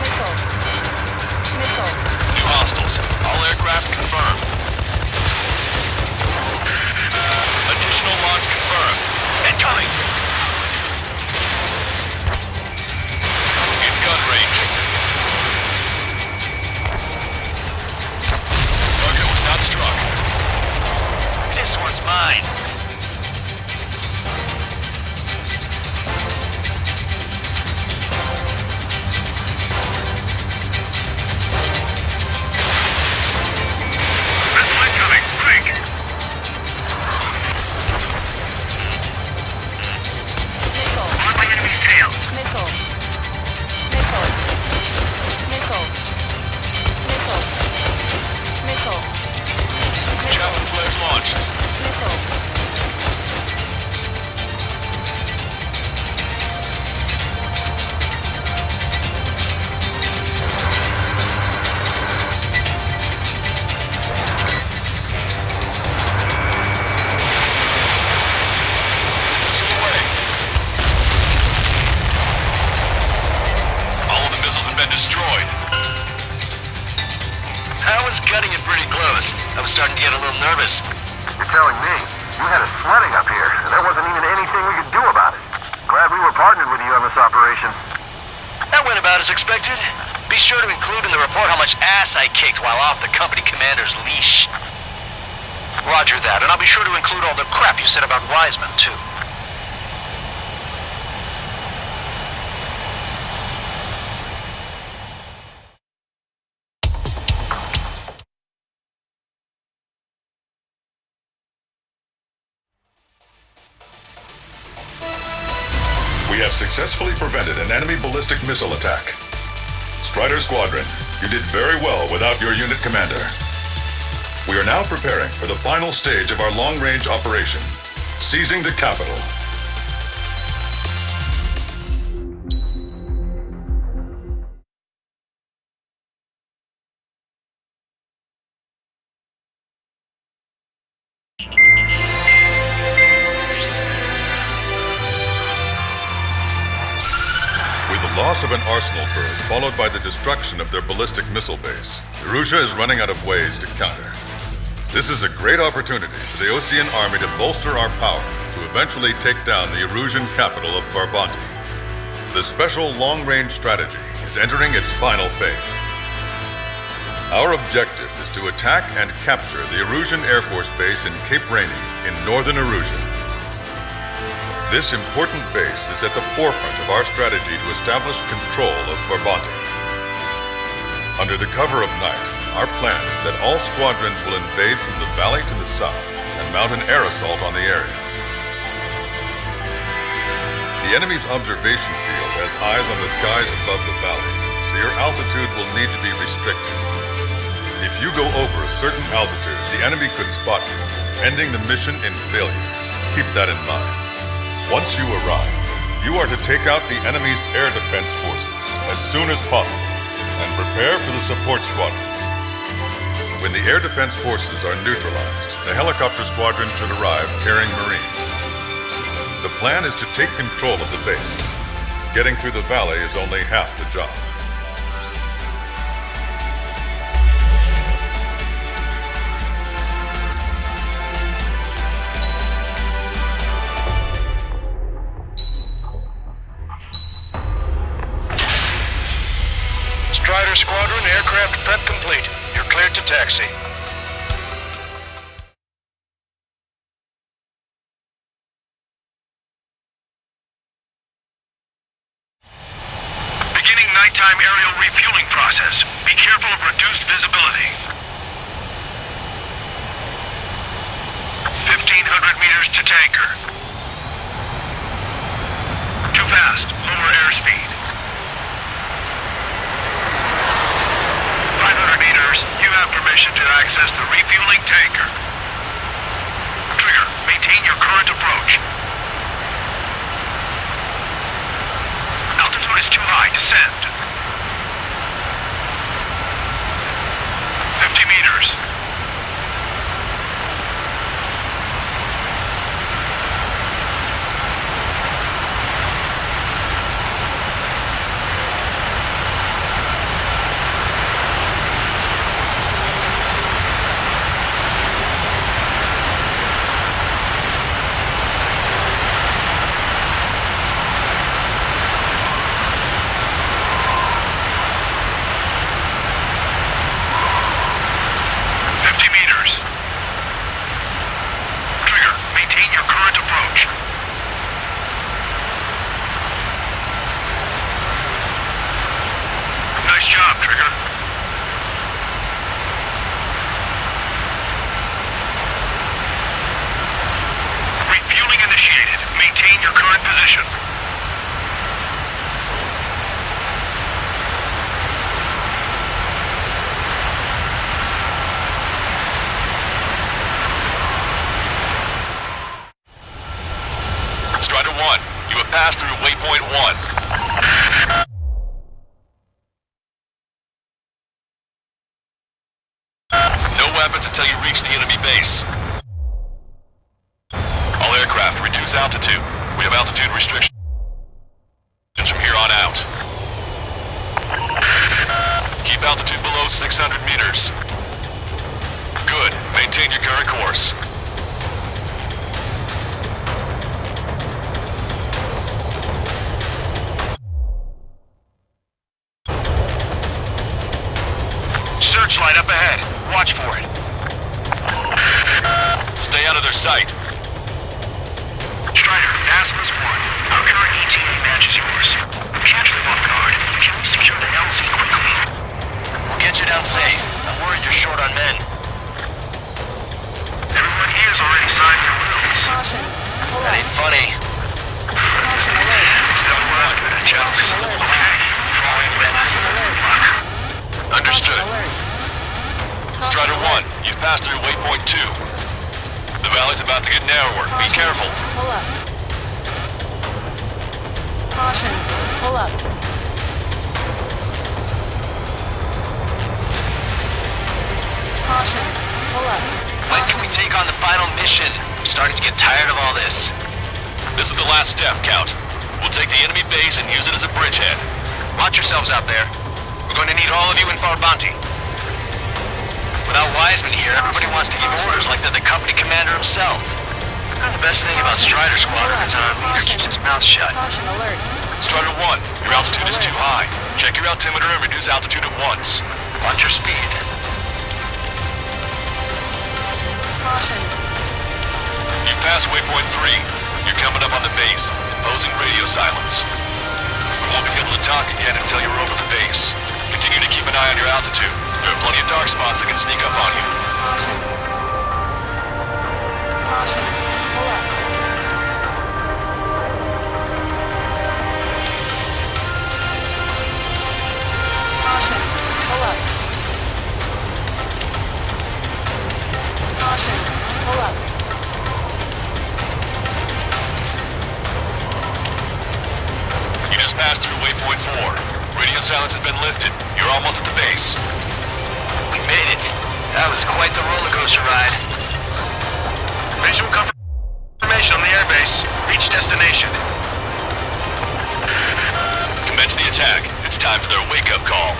Speaker 5: Missile. Missile.
Speaker 6: New hostiles. All aircraft confirmed. Additional launch confirmed.
Speaker 10: Incoming.
Speaker 6: In gun range. Target was not struck.
Speaker 4: This one's mine.
Speaker 10: Missile incoming. Break.
Speaker 5: Missile.
Speaker 10: On my enemy's tail.
Speaker 5: Missile. Missile. Missile. Missile. Missile.
Speaker 6: Chaff and flares launched.
Speaker 5: Missile.
Speaker 4: starting to get a little nervous.
Speaker 2: You're telling me? You had us sweating up here, and there wasn't even anything we could do about it. Glad we were partnered with you on this operation.
Speaker 4: That went about as expected. Be sure to include in the report how much ass I kicked while off the company commander's leash. Roger that, and I'll be sure to include all the crap you said about Wiseman, too.
Speaker 1: We have successfully prevented an enemy ballistic missile attack. Strider Squadron, you did very well without your unit commander. We are now preparing for the final stage of our long-range operation, seizing the capital. With the loss of an arsenal bird followed by the destruction of their ballistic missile base, Erusha is running out of ways to counter. This is a great opportunity for the Osean army to bolster our power to eventually take down the Erusian capital of Farbanti. The special long-range strategy is entering its final phase. Our objective is to attack and capture the Erusian Air Force Base in Cape Rainy in northern Erusia. This important base is at the forefront of our strategy to establish control of Farbanti. Under the cover of night, our plan is that all squadrons will invade from the valley to the south and mount an air assault on the area. The enemy's observation field has eyes on the skies above the valley, so your altitude will need to be restricted. If you go over a certain altitude, the enemy could spot you, ending the mission in failure. Keep that in mind. Once you arrive, you are to take out the enemy's air defense forces as soon as possible and prepare for the support squadrons. When the air defense forces are neutralized, the helicopter squadron should arrive carrying Marines. The plan is to take control of the base. Getting through the valley is only half the job.
Speaker 10: Strider Squadron, aircraft prep complete. You're cleared to taxi.
Speaker 8: Beginning nighttime aerial refueling process. Be careful of reduced visibility. 1,500 meters to tanker. Too fast. Lower airspeed. 500 meters. You have permission to access the refueling tanker. Trigger, maintain your current approach. Altitude is too high. Descend. 50 meters. Nice job, Trigger. Refueling initiated. Maintain your current position.
Speaker 6: Strider 1, you have passed through waypoint 1. Weapons until you reach the enemy base. All aircraft reduce altitude. We have altitude restrictions from here on out. Keep altitude below 600 meters. Good. Maintain your current course.
Speaker 10: Searchlight up ahead. Watch for it.
Speaker 6: Stay out of their sight.
Speaker 8: Strider, Asmus 1. Our current ETA matches yours. Catch them off guard. Can we secure the LZ quickly?
Speaker 4: We'll get you down safe. I'm worried you're short on men.
Speaker 8: Everyone here's already signed their wills.
Speaker 4: That ain't funny.
Speaker 6: Strider 1, Jefferson's a little okay.
Speaker 10: Understood.
Speaker 6: Strider 1, you've passed through waypoint 2. The valley's about to get narrower. Be careful.
Speaker 12: Pull up. Caution. Pull up. Caution. Pull up.
Speaker 4: When can we take on the final mission? I'm starting to get tired of all this.
Speaker 6: This is the last step, Count. We'll take the enemy base and use it as a bridgehead.
Speaker 10: Watch yourselves out there. We're going to need all of you in Farbanti.
Speaker 4: Without Wiseman here, everybody wants to give orders like they're the company commander himself. The best thing about Strider Squadron is our leader keeps his mouth shut.
Speaker 12: Caution alert.
Speaker 6: Strider 1, your altitude is too high. Check your altimeter and reduce altitude at once.
Speaker 10: Watch your speed.
Speaker 12: Caution.
Speaker 6: You've passed waypoint 3. You're coming up on the base, imposing radio silence. We won't be able to talk again until you're over the base. Continue to keep an eye on your altitude. There are plenty of dark spots that can sneak up on you.
Speaker 12: Caution. Caution. Pull up. Caution. Pull up. Caution. Pull up.
Speaker 6: You just passed through waypoint 4. Radio silence has been lifted. You're almost at the base.
Speaker 4: We made it. That was quite the roller coaster ride.
Speaker 10: Visual confirmation on the airbase. Reach destination.
Speaker 6: Commence the attack. It's time for their wake-up call.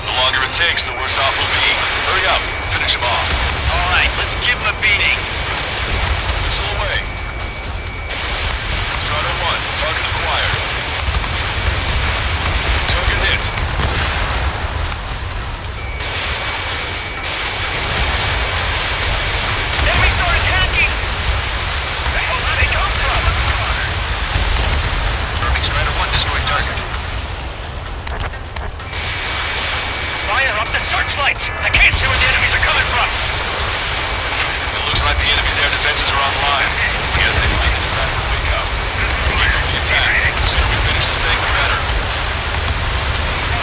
Speaker 6: The longer it takes, the worse off we'll be. Hurry up. Finish them off.
Speaker 4: All right, let's give him a beating.
Speaker 6: Missile away. Strider 1, target acquired. Target hit.
Speaker 10: Enemy started attacking! The hell did they come from? Perfect. Strider 1 destroyed target.
Speaker 8: Fire up the searchlights! I can't see where the enemies are coming from!
Speaker 6: It looks like the enemy's air defenses are online. Guess they finally decided to wake up. Keep up the attack. The sooner we finish this thing, the better.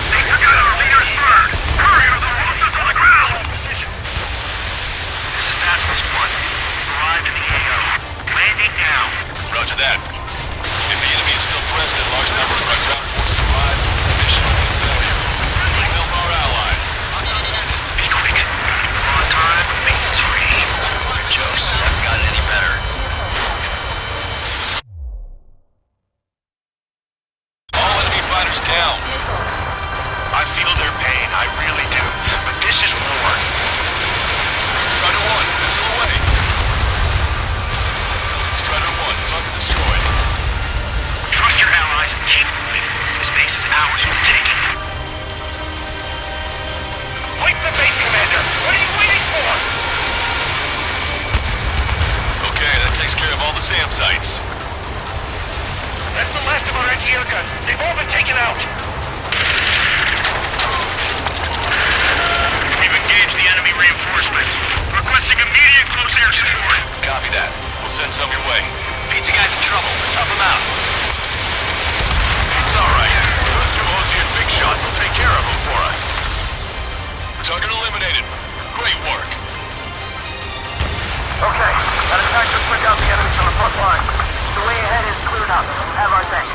Speaker 8: They forgot our leader's bird! Hurry or the roosters on the ground!
Speaker 10: This is Asmus 1. Arrived in the AO. Landing now.
Speaker 6: Roger that. If the enemy is still present in large numbers by ground forces arrive, the mission will be a failure. Help our allies.
Speaker 10: Be quick. On time, base is free.
Speaker 4: Jokes haven't gotten any better.
Speaker 6: All enemy fighters down.
Speaker 10: I feel their pain, I really do. But this is war.
Speaker 6: Strider 1, missile away. Strider 1, target destroyed.
Speaker 8: Trust your allies and keep moving. This base is ours for the taking.
Speaker 10: Wait the base, Commander! What are you waiting for?
Speaker 6: Okay, that takes care of all the SAM sites.
Speaker 8: That's the last of our anti-air guns. They've all been taken out.
Speaker 10: We've engaged the enemy reinforcements. Requesting immediate close air support.
Speaker 6: Copy that. We'll send some your way.
Speaker 4: Pizza guy's in trouble. Let's help him out.
Speaker 10: It's alright. Those two Ozian big shots will take care of them for us.
Speaker 6: Target eliminated. Great work.
Speaker 2: Okay, that attack just took out the enemies on the front line. The way ahead is cleared up. Have our thanks.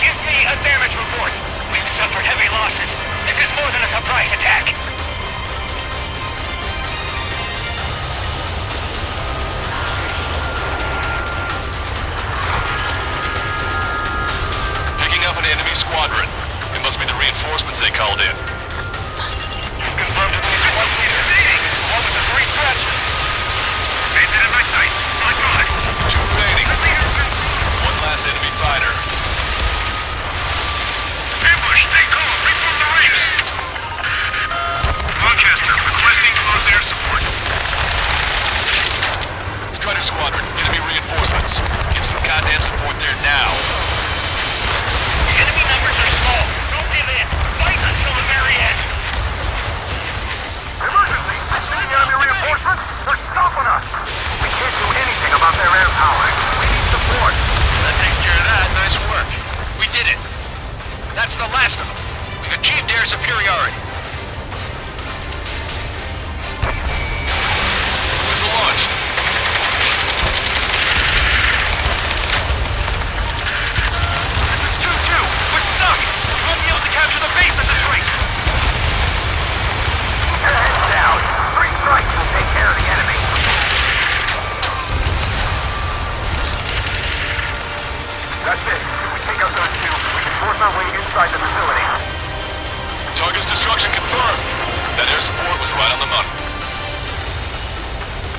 Speaker 8: Give me a damage report. We've suffered heavy losses. This is more than a surprise attack.
Speaker 6: Picking up an enemy squadron. It must be the reinforcements they called in.
Speaker 8: Confirmed to the squad leader. All the
Speaker 6: Strider Squadron, enemy reinforcements. Get some goddamn support there now.
Speaker 10: The enemy numbers are small. Don't give in. Fight until the very end.
Speaker 2: Emergency! Sending enemy reinforcements? They're stopping us! We can't do anything about their air power. We need support.
Speaker 10: That takes care of that. Nice work. We did it. That's the last of them. We've achieved air superiority.
Speaker 6: Missile launched.
Speaker 10: This is 2-2. We're stuck. We won't be able to capture the base at this rate.
Speaker 2: Keep your heads down. 3 strikes will take care of the enemy. That's it. If we take out those 2, we can force our way inside the facility.
Speaker 6: Target's destruction confirmed. That air support was right on the money.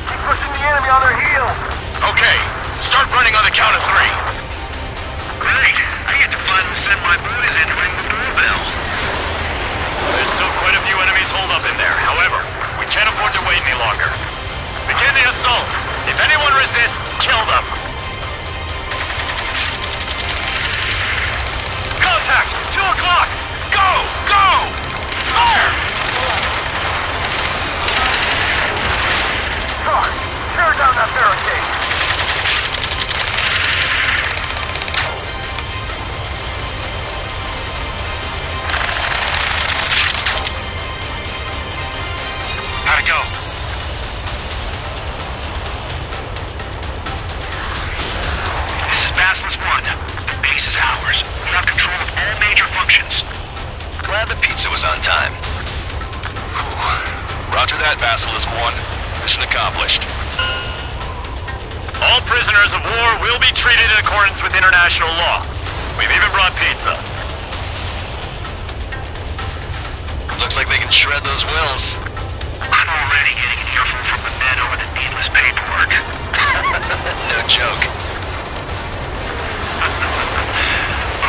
Speaker 2: Keep pushing the enemy on their heels.
Speaker 10: Okay. Start running on the count of 3.
Speaker 8: Great. I get to finally send my boys in to ring the doorbell.
Speaker 11: There's still quite a few enemies holed up in there. However, we can't afford to wait any longer. Begin the assault. If anyone resists, kill them. Contact! 2 o'clock! Go! Go! Fire!
Speaker 2: Sarge, tear down that barricade.
Speaker 10: How'd it go?
Speaker 8: This is Basilisk 1. The base is ours. We have control of all major functions.
Speaker 6: Glad the pizza was on time. Roger that, Basilisk 1. Mission accomplished.
Speaker 11: All prisoners of war will be treated in accordance with international law. We've even brought pizza.
Speaker 4: Looks like they can shred those wills.
Speaker 8: I'm already getting an earful from the men over the needless paperwork.
Speaker 4: No joke.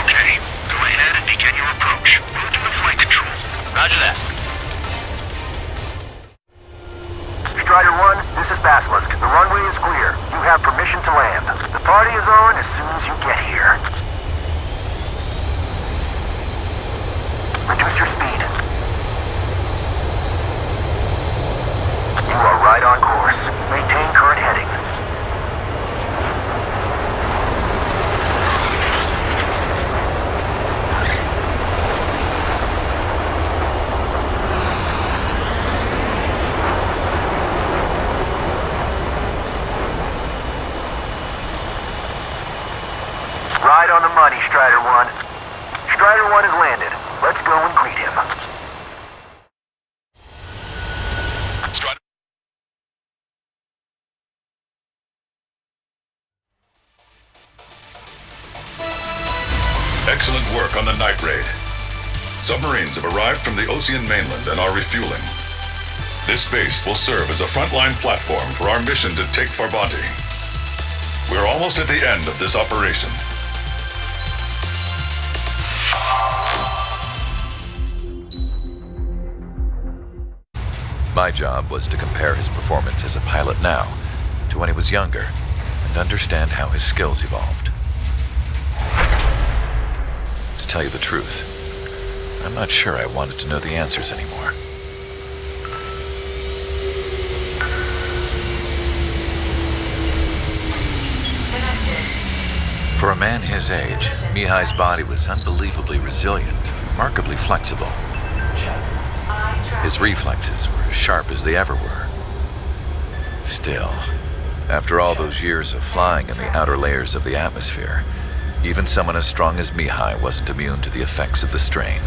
Speaker 8: Okay, go ahead and begin your approach. Move to the flight control.
Speaker 4: Roger that.
Speaker 2: Strider 1, this is Basilisk. The runway is clear. You have permission to land. The party is on as soon as you get here. Reduce your speed. You are right on course. Maintain current heading. Right on the money, Strider 1. Strider 1 has landed. Let's go and greet him.
Speaker 6: Strider.
Speaker 1: Excellent work on the night raid. Submarines have arrived from the Ocean mainland and are refueling. This base will serve as a frontline platform for our mission to take Farbanti. We're almost at the end of this operation.
Speaker 13: My job was to compare his performance as a pilot now to when he was younger and understand how his skills evolved. To tell you the truth, I'm not sure I wanted to know the answers anymore. For a man his age, Mihai's body was unbelievably resilient, remarkably flexible. His reflexes were as sharp as they ever were. Still, after all those years of flying in the outer layers of the atmosphere, even someone as strong as Mihai wasn't immune to the effects of the strain.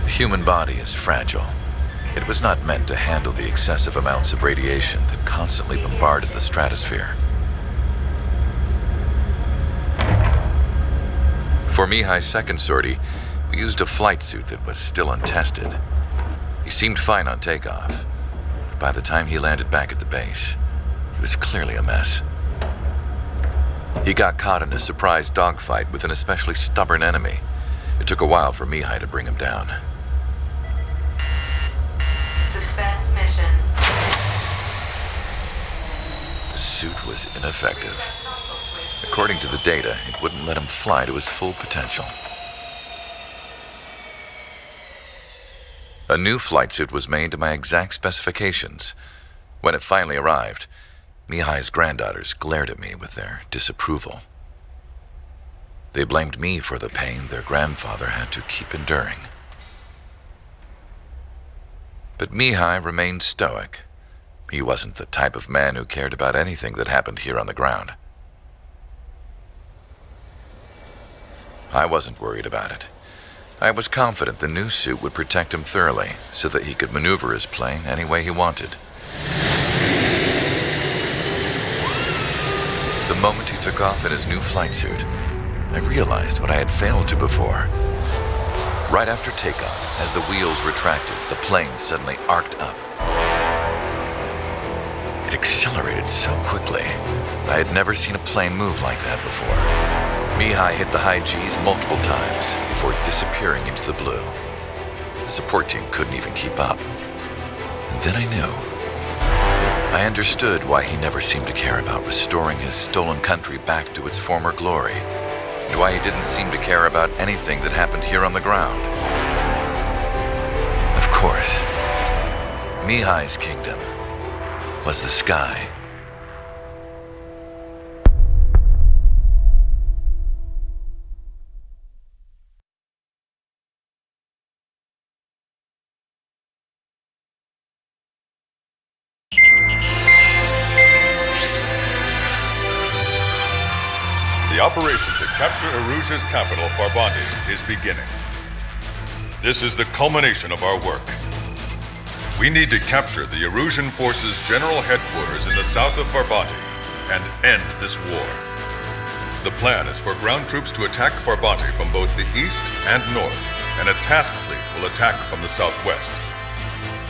Speaker 13: The human body is fragile. It was not meant to handle the excessive amounts of radiation that constantly bombarded the stratosphere. For Mihai's second sortie, we used a flight suit that was still untested. He seemed fine on takeoff, but by the time he landed back at the base, he was clearly a mess. He got caught in a surprise dogfight with an especially stubborn enemy. It took a while for Mihai to bring him down.
Speaker 14: Suspend mission.
Speaker 13: suit was ineffective. According to the data, it wouldn't let him fly to his full potential. A new flight suit was made to my exact specifications. When it finally arrived, Mihai's granddaughters glared at me with their disapproval. They blamed me for the pain their grandfather had to keep enduring. But Mihai remained stoic. He wasn't the type of man who cared about anything that happened here on the ground. I wasn't worried about it. I was confident the new suit would protect him thoroughly so that he could maneuver his plane any way he wanted. The moment he took off in his new flight suit, I realized what I had failed to before. Right after takeoff, as the wheels retracted, the plane suddenly arced up. It accelerated so quickly. I had never seen a plane move like that before. Mihai hit the high G's multiple times before disappearing into the blue. The support team couldn't even keep up. And then I knew. I understood why he never seemed to care about restoring his stolen country back to its former glory, and why he didn't seem to care about anything that happened here on the ground. Of course, Mihai's kingdom was the sky.
Speaker 1: The operation to capture Erusia's capital, Farbanti, is beginning. This is the culmination of our work. We need to capture the Erusian forces' general headquarters in the south of Farbanti and end this war. The plan is for ground troops to attack Farbanti from both the east and north, and a task fleet will attack from the southwest.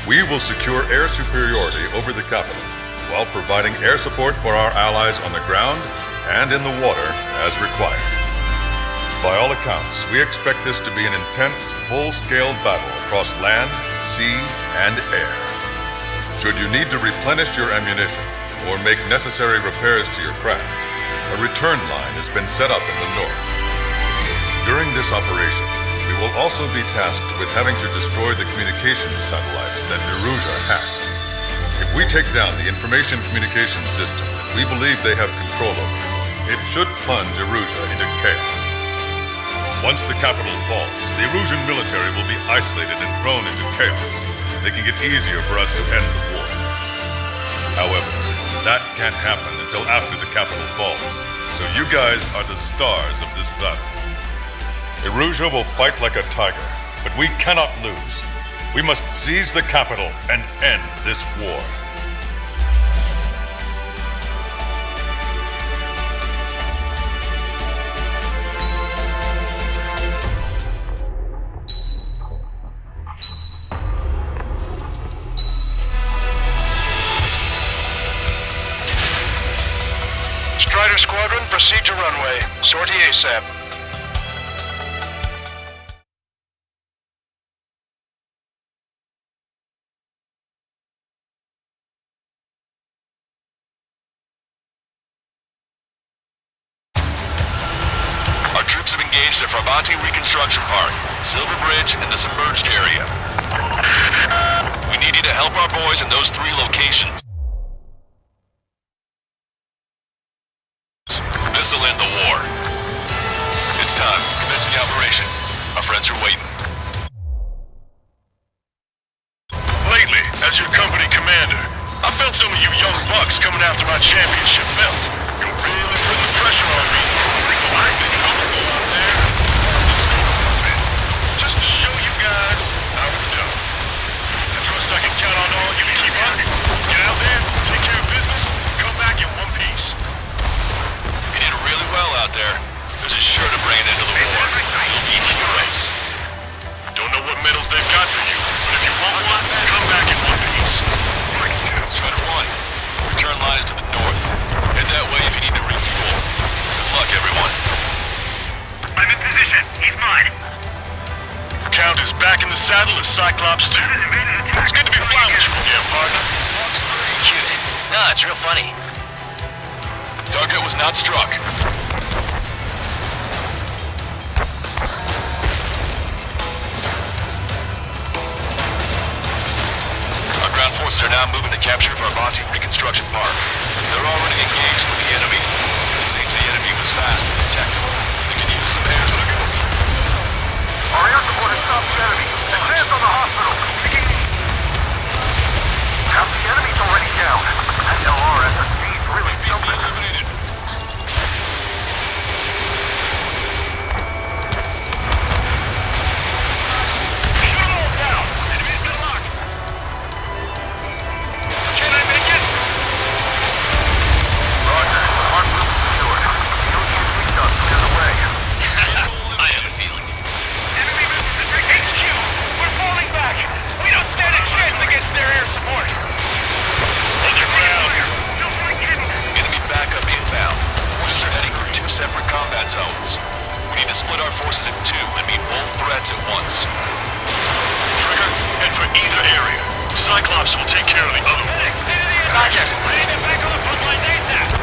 Speaker 1: We will secure air superiority over the capital, while providing air support for our allies on the ground and in the water as required. By all accounts, we expect this to be an intense, full-scale battle across land, sea, and air. Should you need to replenish your ammunition or make necessary repairs to your craft, a return line has been set up in the north. During this operation, we will also be tasked with having to destroy the communications satellites that Erusia hacked. If we take down the information communication system that we believe they have control over, it should plunge Erusia into chaos. Once the capital falls, the Erusian military will be isolated and thrown into chaos, making it easier for us to end the war. However, that can't happen until after the capital falls, so you guys are the stars of this battle. Erusia will fight like a tiger, but we cannot lose. We must seize the capital and end this war.
Speaker 10: Strider Squadron, proceed to runway. Sortie ASAP.
Speaker 6: Our troops have engaged at Farbanti Reconstruction Park, Silver Bridge, and the submerged area. We need you to help our boys in those 3 locations. This'll end the war. It's time. Commence the operation. Our friends are waiting.
Speaker 8: Lately, as your company commander, I felt some of you young bucks coming after my championship belt. You're really putting the pressure on me. So I think I'm gonna go out there just to show you guys how it's done. I trust I can count on all you to keep up. Let's get out there, take care of business, come back in one piece.
Speaker 6: You did really well out there. This is sure to bring an end to the war. You'll be heroes.
Speaker 8: Don't know what medals they've got for you, but if you want one, come back in one piece.
Speaker 6: Strider 1, return line is to the north. Head that way if you need to refuel. Good luck, everyone.
Speaker 8: I'm in position. He's mine. Count is back in the saddle as Cyclops 2. It's good to be flying with you again, partner.
Speaker 4: Cute. No, it's real funny.
Speaker 6: Target was not struck. Our ground forces are now moving to capture Farbanti Reconstruction Park. They're already engaged with the enemy. It seems the enemy was fast and detectable. We could use some air support.
Speaker 2: Our air support has stopped the enemy. Advance on the hospital. Now the enemy's already down. That LRSSB's really
Speaker 6: BC
Speaker 2: jumping.
Speaker 6: eliminated.
Speaker 11: Shoot them all down! Enemy's been locked! Can I make it?
Speaker 2: Roger. Our group's secured. UTC shots clear the way.
Speaker 11: I have a feeling. Enemy movement at HQ! We're falling back! We don't stand a chance against their air support! Underground! No point kidding!
Speaker 6: Enemy backup inbound. Forces are heading for 2 separate combat zones. We need to split our forces in 2 and meet both threats at once.
Speaker 8: Trigger, head for either area. Cyclops will take care of the other one.
Speaker 3: Roger.
Speaker 11: Ready to back on the front line ASAP!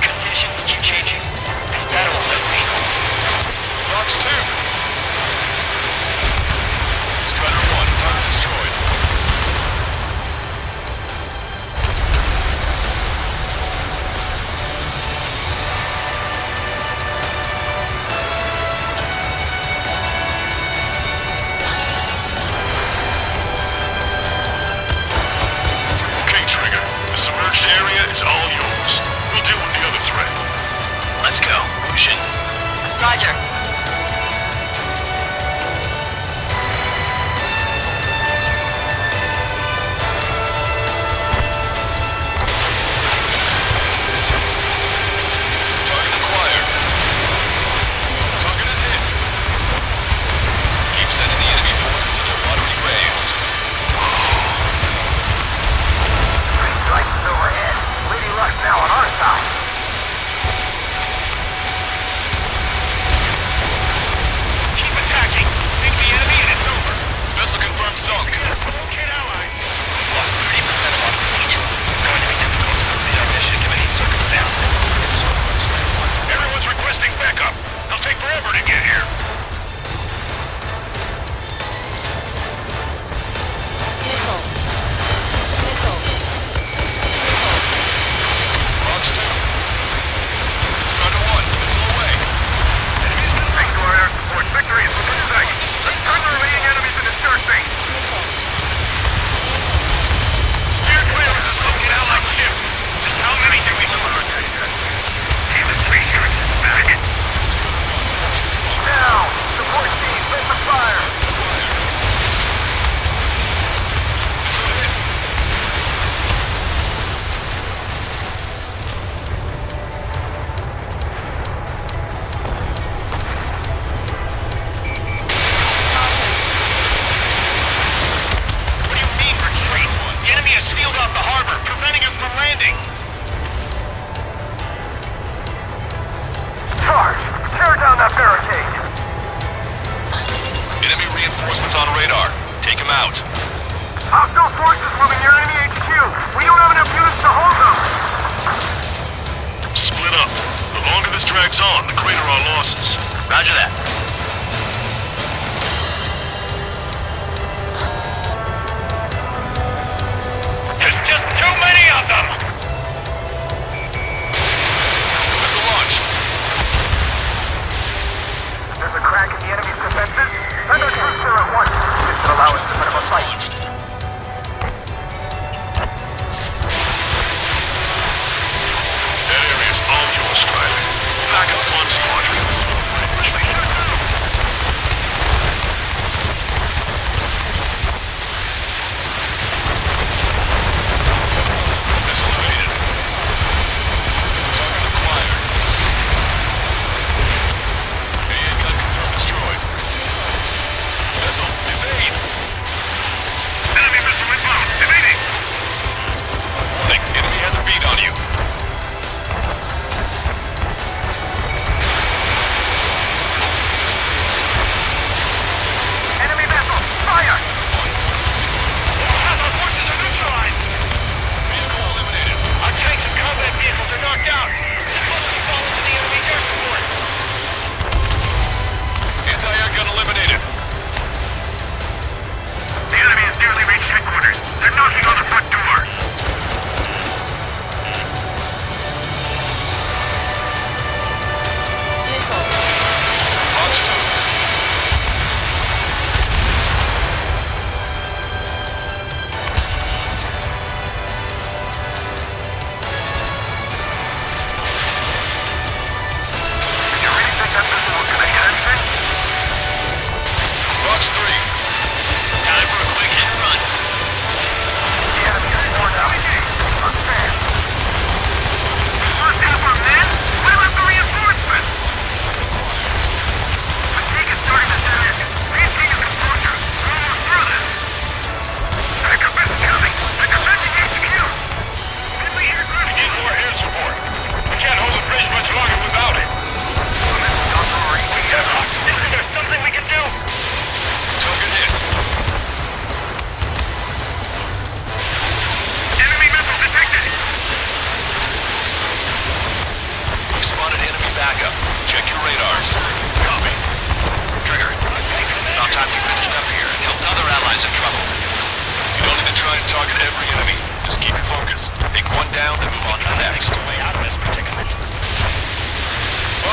Speaker 11: Conditions keep changing. This battle is lethal.
Speaker 6: Fox 2. Strider 1, target destroyed.
Speaker 8: Okay, Trigger. The submerged area is all yours. We'll deal with the other threat.
Speaker 4: Let's go. Lucian.
Speaker 3: Roger.
Speaker 6: Target acquired. Target is hit. Keep sending the enemy forces to their watery graves.
Speaker 2: Strike is overhead. Lady Luck's now on our side.
Speaker 11: Keep attacking! Think the enemy and it's over!
Speaker 6: Vessel confirmed sunk.
Speaker 11: Kid ally!
Speaker 4: Lost 30% of our fleet. Going to be difficult to complete our mission given these circumstances.
Speaker 11: Everyone's requesting backup! They'll take forever to get here!
Speaker 12: Missile. Missile.
Speaker 6: Fox 2. Strider 1, missile away.
Speaker 2: Thanks to our air support, victory is within sight. Let's turn the remaining enemies into start base.
Speaker 11: Steer clear of the smoking ally ship! Just how many do we lose? Damn it, reassurance is back!
Speaker 2: Now, support team, open fire.
Speaker 6: Missile hit.
Speaker 11: What do you mean, retreat? The enemy has sealed off the harbor, preventing us from landing!
Speaker 2: Charge! Tear down that barricade.
Speaker 6: Enemy reinforcements on radar. Take them out.
Speaker 2: Hostile forces moving near enemy HQ. We don't have enough units to hold them.
Speaker 8: Split up. The longer this drags on, the greater our losses.
Speaker 4: Roger that.
Speaker 11: There's just too many of them!
Speaker 6: Missile launched.
Speaker 2: There's a crack in the enemy's defenses. Send our troops there at once. This should allow us to put them on sight.
Speaker 6: Launched.
Speaker 8: That area's all yours, Strider. Back up one squadron.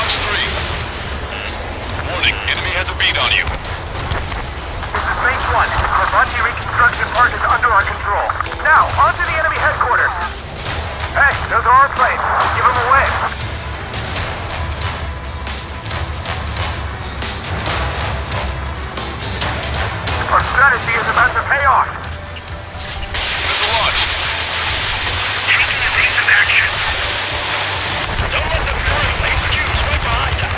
Speaker 6: Fox 3. Warning, enemy has a beat on you.
Speaker 2: This is Base 1. Levante Reconstruction Park is under our control. Now, on to the enemy headquarters. Hey, those are our planes. Give them away. Our strategy is about to pay off.
Speaker 6: Missile launched.
Speaker 10: Taking the recent action. Don't let them through. HQ is right behind us.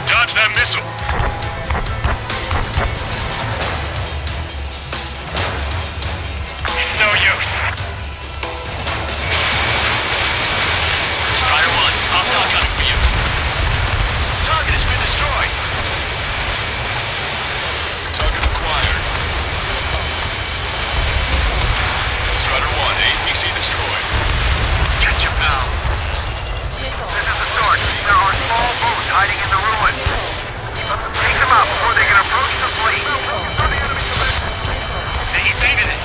Speaker 8: Dodge that missile.
Speaker 10: No use.
Speaker 4: Strider 1, hostile coming for you. Target has been destroyed.
Speaker 6: Target acquired. Strider 1, APC destroyed.
Speaker 10: Catch him, pal.
Speaker 12: Missile.
Speaker 2: This is the start. There are small boats hiding in the ruins. Take them out before they can approach the fleet.
Speaker 10: They evaded it.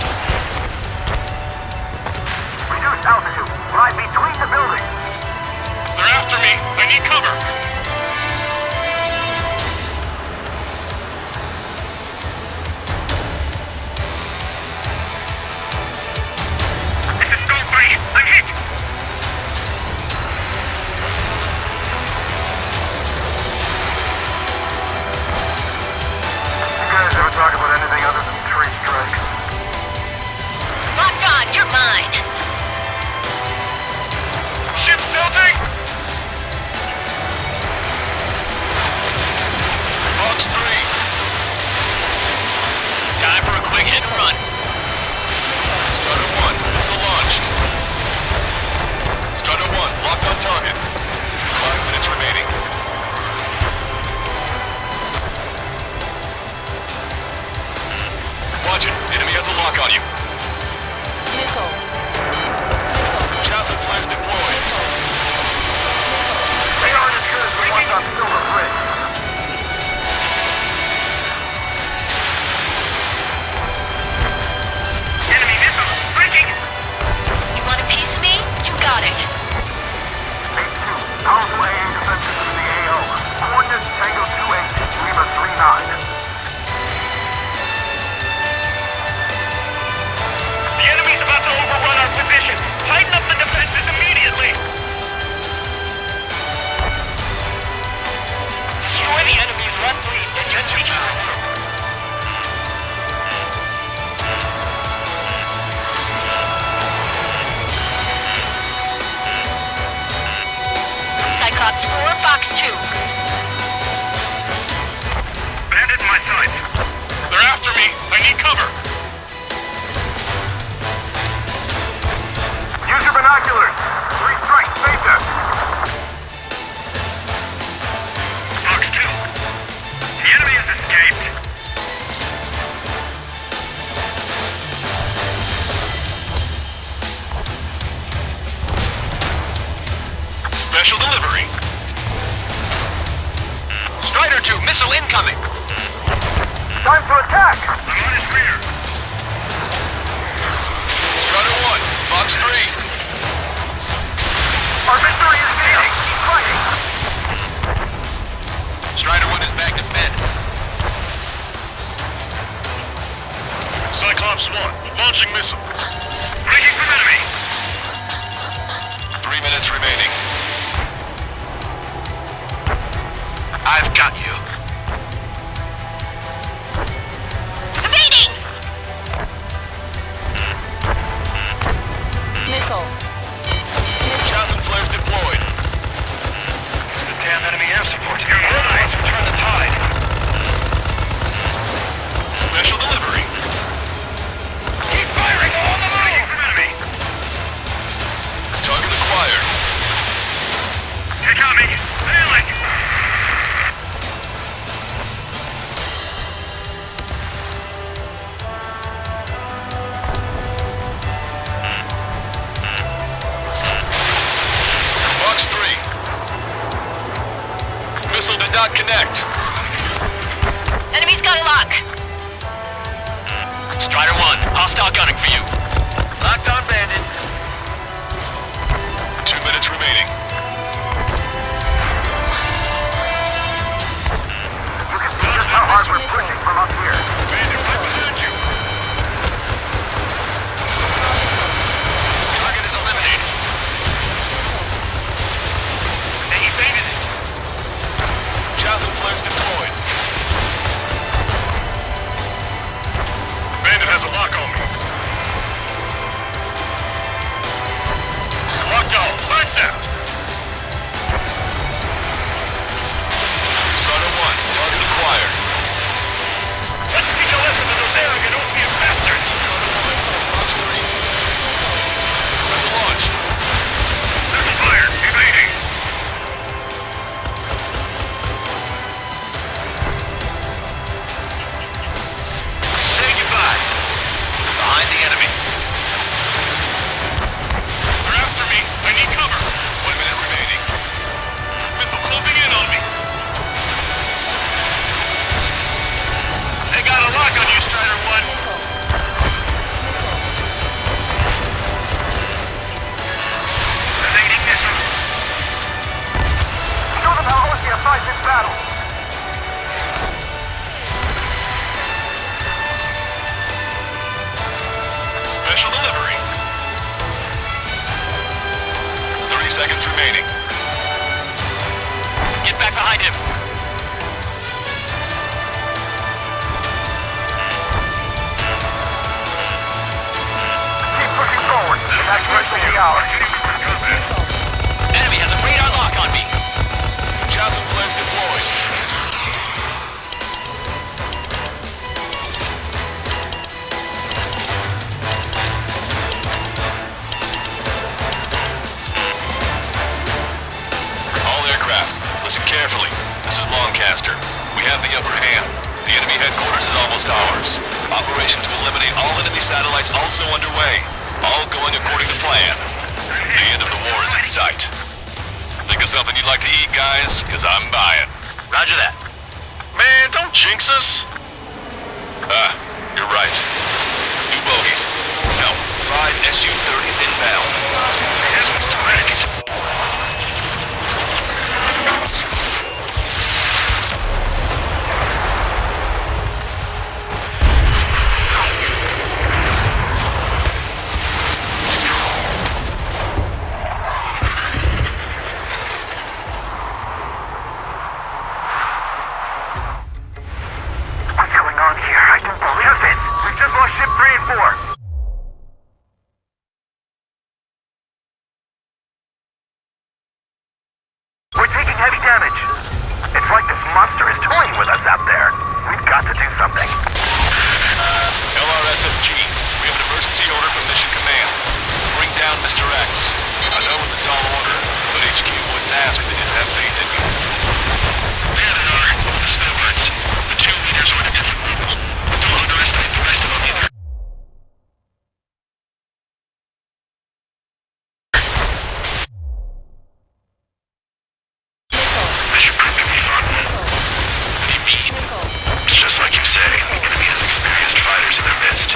Speaker 2: Reduce altitude. Fly between the buildings.
Speaker 8: They're after me. I need cover.
Speaker 10: This is Stone 3. I'm hit.
Speaker 2: You guys ever talk about anything other than tree strikes?
Speaker 5: Locked on, you're mine.
Speaker 10: Ship's tilting.
Speaker 6: Fox 3.
Speaker 4: Time for a quick hit and run.
Speaker 6: Strider 1, missile launched. Strider 1, locked on target. 5 minutes remaining. Watch it. Enemy has a lock on you.
Speaker 12: Missile.
Speaker 6: Chaff and flames deployed.
Speaker 2: They aren't as good as the ones on Silver Bridge.
Speaker 10: Enemy missile. Breaking.
Speaker 5: You want a piece of me? You got it.
Speaker 2: Base 2, powerful AA defenses in the AO. Coordinates Tango 28, Lima 39.
Speaker 10: The enemy's about to overrun our position. Tighten up the defenses immediately. Destroy the enemy's left fleet and get to the
Speaker 5: Cyclops 4, Fox 2.
Speaker 10: Bandit in my sights.
Speaker 8: They're after me. I need cover.
Speaker 2: Use your binoculars. 3 strikes, face us.
Speaker 10: Fox 2. The enemy has escaped.
Speaker 8: Special delivery.
Speaker 10: Strider 2, missile incoming.
Speaker 2: Time to attack.
Speaker 10: I'm on his rear.
Speaker 6: Strider 1, Fox 3.
Speaker 2: Our victory is near. Keep fighting.
Speaker 10: Strider 1 is back in bed.
Speaker 8: Cyclops 1, launching missile.
Speaker 10: Breaking from enemy.
Speaker 6: 3 minutes remaining.
Speaker 10: I've got you.
Speaker 5: Evading!
Speaker 12: Missile.
Speaker 6: Chaff and flames deployed.
Speaker 10: The damn enemy air support. Your allies will turn the tide.
Speaker 8: Special delivery.
Speaker 10: Keep firing on the move! From enemy.
Speaker 6: Target acquired.
Speaker 10: They got me. Failing.
Speaker 6: squads remaining.
Speaker 11: Get back behind him.
Speaker 2: Keep pushing forward. That's right for the hour.
Speaker 11: Enemy has a radar lock on me.
Speaker 6: Chaffin flame deployed. All aircraft, listen carefully. This is Lancaster. We have the upper hand. The enemy headquarters is almost ours. Operation to eliminate all enemy satellites also underway. All going according to plan. The end of the war is in sight. Think of something you'd like to eat, guys? Because I'm buying.
Speaker 11: Roger that.
Speaker 8: Man, don't jinx us.
Speaker 6: You're right. New bogies. No, 5 Su-30s inbound.
Speaker 8: Yes, Mr. Rex.
Speaker 2: What's going on here? I don't believe it. We just lost ship 3 and 4. We're taking heavy damage. It's like this monster is toying with us out there. We've got to do something.
Speaker 6: LRSSG, we have an emergency order from Mission Command. Bring down Mr. X. I know it's a tall order, but HQ wouldn't ask if they didn't have faith in you.
Speaker 8: Manadar, it's the snowbirds. The 2 leaders are at a different level. Don't underestimate the rest of them either. Mission proved to be fun. What do you mean? It's just like you say. The enemy has experienced fighters in their midst.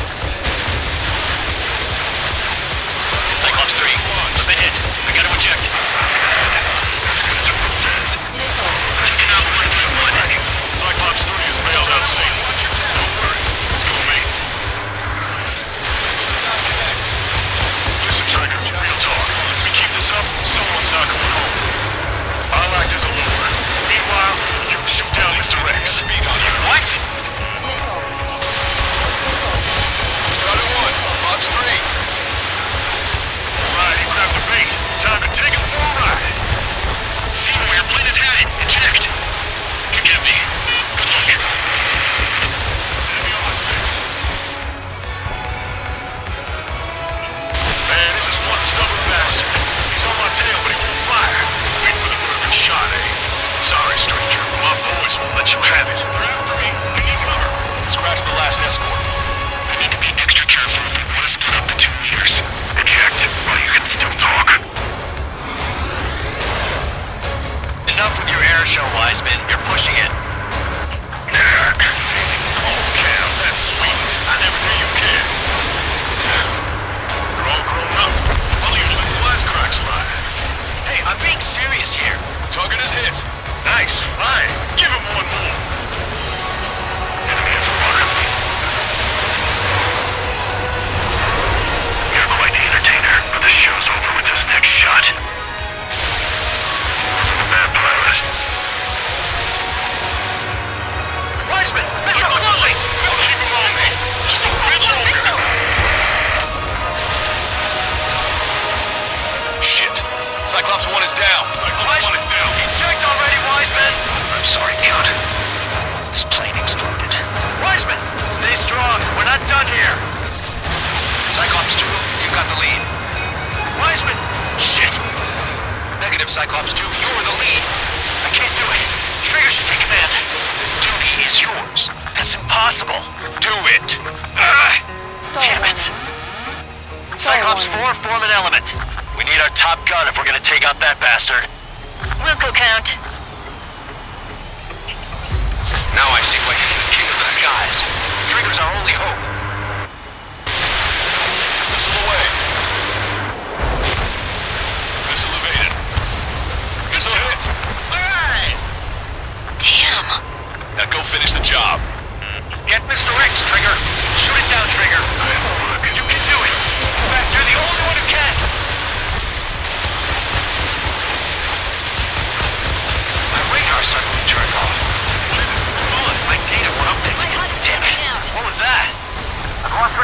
Speaker 11: This is Cyclops 3. I've been hit. I gotta eject.
Speaker 8: Taking out one by one. Cyclops 3 is bailed out safe. Don't worry. Let's go, mate. Listen, Trigger, real talk. If we keep this up, someone's not going home. I'll act as a lure. Meanwhile, you shoot down Mr. X.
Speaker 6: You
Speaker 11: What?
Speaker 6: Strider 1, Fox 3.
Speaker 8: Right, he grabbed the bait. Time to take him for a ride. See where your plane is headed. Eject. You get me. Good luck. Enemy on my 6. Man, this is one stubborn bastard. He's on my tail, but he won't fire. Wait for the perfect shot, eh? Sorry, stranger. My boys won't let you have it. They're after me. We need cover.
Speaker 6: Scratch the last escort.
Speaker 8: We need to be extra careful if we want to split up the 2 leaders. Eject while you can still talk.
Speaker 11: Enough with your air show, Wiseman. You're pushing it.
Speaker 8: Oh, Cam, that's sweet. I never knew you cared. You're all grown up. All you do is wisecrack slide.
Speaker 11: Hey, I'm being serious here.
Speaker 6: Target is hit.
Speaker 8: Nice. Fine. Give him one more. Enemy has spotted me. You're quite the entertainer, but the show's over with this next shot. Wasn't a bad pilot.
Speaker 11: Wiseman, missile closing!
Speaker 8: I'll keep him on me. Just a bit longer.
Speaker 6: Shit. Cyclops 1 is down.
Speaker 8: Cyclops 1 is down.
Speaker 11: Eject already, Wiseman!
Speaker 8: I'm sorry, Count. This plane exploded.
Speaker 11: Wiseman, stay strong. We're not done here. Cyclops 2, you got the lead. Wiseman! Shit! Negative, Cyclops 2, you're the lead. I can't do it. Trigger should take command. Duty is yours. That's impossible. Do it. Damn it. Cyclops 4, form an element. We need our top gun if we're gonna take out that bastard.
Speaker 5: Wilco count.
Speaker 11: Now I see why he's the king of the skies. Trigger's our only hope.
Speaker 6: Missile away. Missile evaded. Missile hit.
Speaker 5: Damn.
Speaker 6: Now go finish the job.
Speaker 11: Get Mr. X, Trigger. Shoot it down, Trigger. You can do it. In fact, you're the only one who can.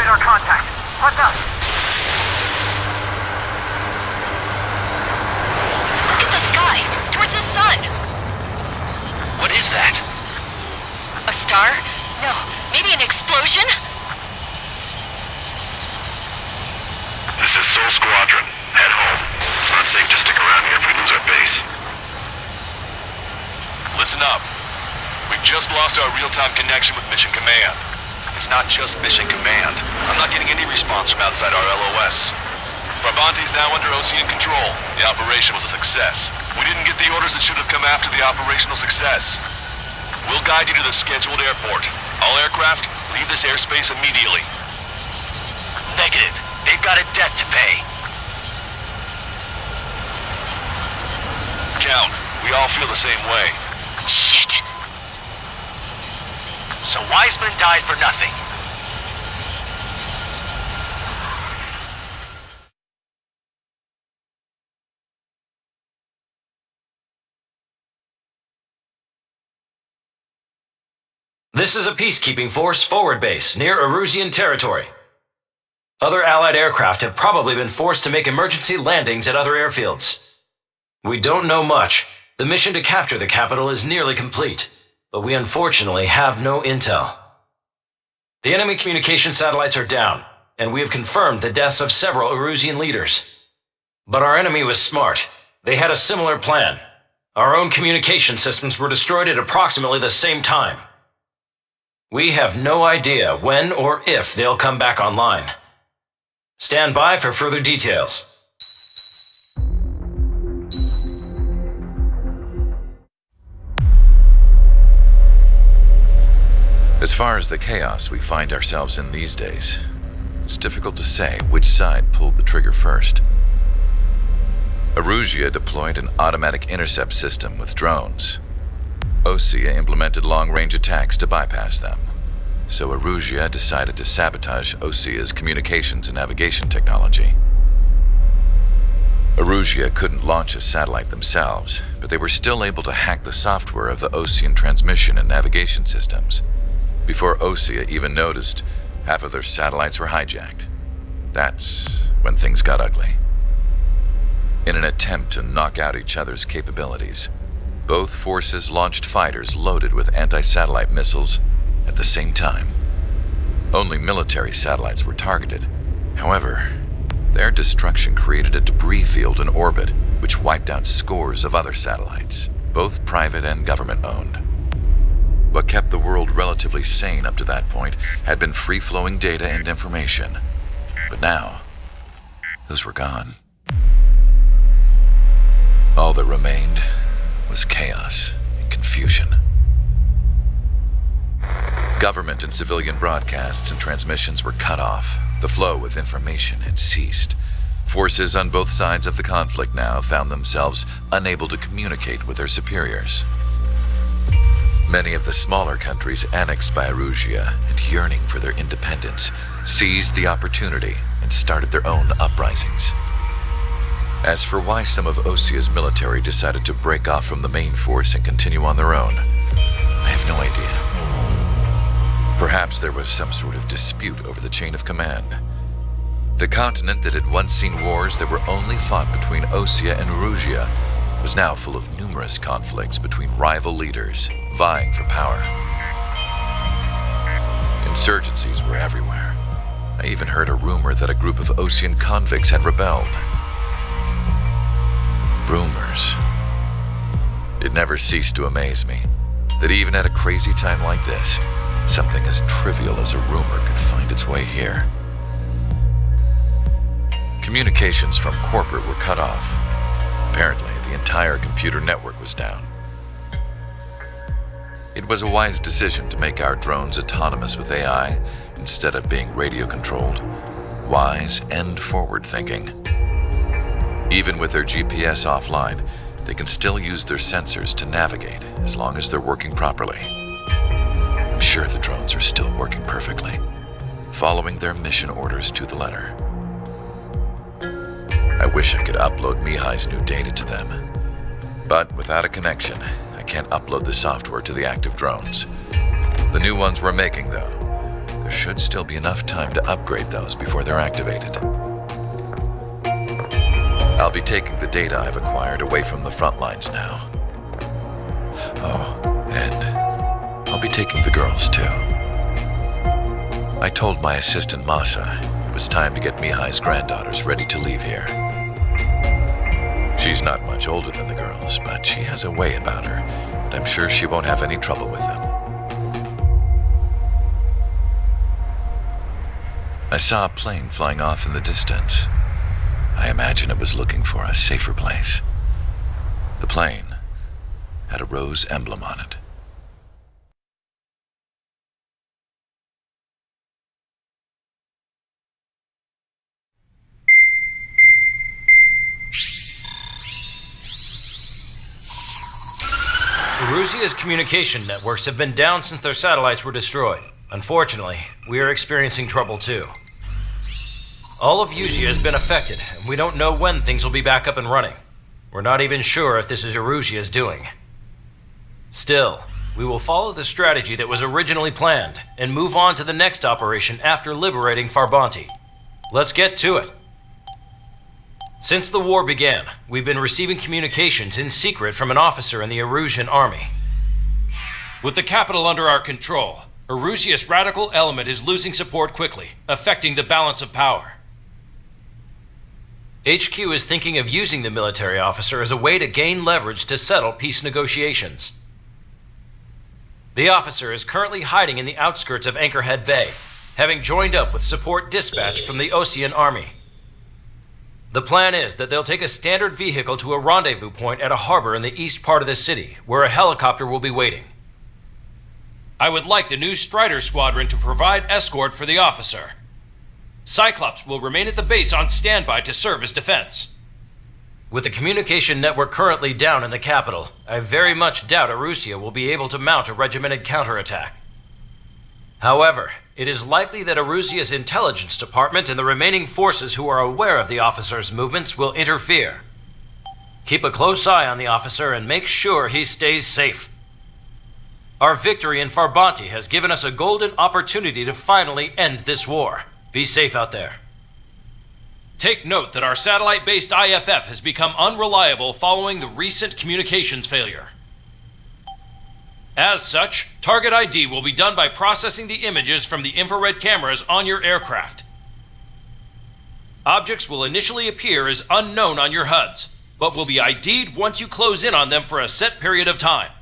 Speaker 2: radar contact. What's up?
Speaker 5: Look at the sky, towards the sun.
Speaker 11: What is that?
Speaker 5: A star? No, maybe an explosion?
Speaker 8: This is Soul Squadron. Head home. It's not safe to stick around here if we lose our base.
Speaker 6: Listen up. We've just lost our real-time connection with Mission Command. It's not just Mission Command. I'm not getting any response from outside our LOS. Brabante is now under Osean control. The operation was a success. We didn't get the orders that should have come after the operational success. We'll guide you to the scheduled airport. All aircraft, leave this airspace immediately.
Speaker 11: Negative. They've got a debt to pay.
Speaker 6: Count, we all feel the same way.
Speaker 5: Shit.
Speaker 11: So Wiseman died for nothing.
Speaker 14: This is a peacekeeping force forward base near Erusian territory. Other Allied aircraft have probably been forced to make emergency landings at other airfields. We don't know much. The mission to capture the capital is nearly complete, but we unfortunately have no intel. The enemy communication satellites are down, and we have confirmed the deaths of several Erusian leaders. But our enemy was smart. They had a similar plan. Our own communication systems were destroyed at approximately the same time. We have no idea when or if they'll come back online. Stand by for further details.
Speaker 13: As far as the chaos we find ourselves in these days, it's difficult to say which side pulled the trigger first. Erusia deployed an automatic intercept system with drones. Osea implemented long-range attacks to bypass them. So Erusia decided to sabotage Osea's communications and navigation technology. Erusia couldn't launch a satellite themselves, but they were still able to hack the software of the Osean transmission and navigation systems. Before Osea even noticed, half of their satellites were hijacked. That's when things got ugly. In an attempt to knock out each other's capabilities, both forces launched fighters loaded with anti-satellite missiles at the same time. Only military satellites were targeted. However, their destruction created a debris field in orbit, which wiped out scores of other satellites, both private and government-owned. What kept the world relatively sane up to that point had been free-flowing data and information. But now, those were gone. All that remained was chaos and confusion. Government and civilian broadcasts and transmissions were cut off. The flow of information had ceased. Forces on both sides of the conflict now found themselves unable to communicate with their superiors. Many of the smaller countries annexed by Erusia and yearning for their independence seized the opportunity and started their own uprisings. As for why some of Osea's military decided to break off from the main force and continue on their own, I have no idea. Perhaps there was some sort of dispute over the chain of command. The continent that had once seen wars that were only fought between Osea and Erusia was now full of numerous conflicts between rival leaders vying for power. Insurgencies were everywhere. I even heard a rumor that a group of Osean convicts had rebelled. Rumors. It never ceased to amaze me that even at a crazy time like this, something as trivial as a rumor could find its way here. Communications from corporate were cut off. Apparently, the entire computer network was down. It was a wise decision to make our drones autonomous with AI instead of being radio-controlled. Wise and forward-thinking. Even with their GPS offline, they can still use their sensors to navigate as long as they're working properly. I'm sure the drones are still working perfectly, following their mission orders to the letter. I wish I could upload Mihai's new data to them. But without a connection, I can't upload the software to the active drones. The new ones we're making, though, There should still be enough time to upgrade those before they're activated. I'll be taking the data I've acquired away from the front lines now. Oh, and I'll be taking the girls too. I told my assistant Masa it was time to get Mihai's granddaughters ready to leave here. She's not much older than the girls, but she has a way about her, and I'm sure she won't have any trouble with them. I saw a plane flying off in the distance. I imagine it was looking for a safer place. The plane had a rose emblem on it.
Speaker 14: Erusia's communication networks have been down since their satellites were destroyed. Unfortunately, we are experiencing trouble too. All of Erusia has been affected, and we don't know when things will be back up and running. We're not even sure if this is Erusia's doing. Still, we will follow the strategy that was originally planned and move on to the next operation after liberating Farbanti. Let's get to it. Since the war began, we've been receiving communications in secret from an officer in the Erusian army. With the capital under our control, Erusia's radical element is losing support quickly, affecting the balance of power. HQ is thinking of using the military officer as a way to gain leverage to settle peace negotiations. The officer is currently hiding in the outskirts of Anchorhead Bay, having joined up with support dispatched from the Osean army. The plan is that they'll take a standard vehicle to a rendezvous point at a harbor in the east part of the city, where a helicopter will be waiting. I would like the new Strider Squadron to provide escort for the officer. Cyclops will remain at the base on standby to serve as defense. With the communication network currently down in the capital, I very much doubt Erusia will be able to mount a regimented counterattack. However, it is likely that Erusia's intelligence department and the remaining forces who are aware of the officer's movements will interfere. Keep a close eye on the officer and make sure he stays safe. Our victory in Farbanti has given us a golden opportunity to finally end this war. Be safe out there. Take note that our satellite-based IFF has become unreliable following the recent communications failure. As such, target ID will be done by processing the images from the infrared cameras on your aircraft. Objects will initially appear as unknown on your HUDs, but will be ID'd once you close in on them for a set period of time.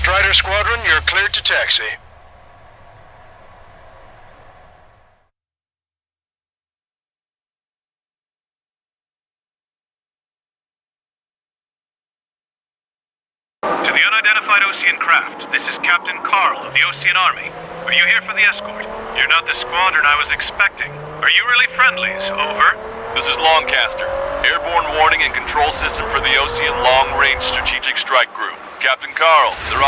Speaker 8: Strider Squadron, you're cleared to taxi.
Speaker 15: To the unidentified Osean craft, this is Captain Carl of the Osean Army. Are you here for the escort? You're not the squadron I was expecting. Are you really friendlies? Over.
Speaker 16: This is Longcaster. Airborne warning and control system for the Osean Long Range Strategic Strike Group. Captain Carl, they're on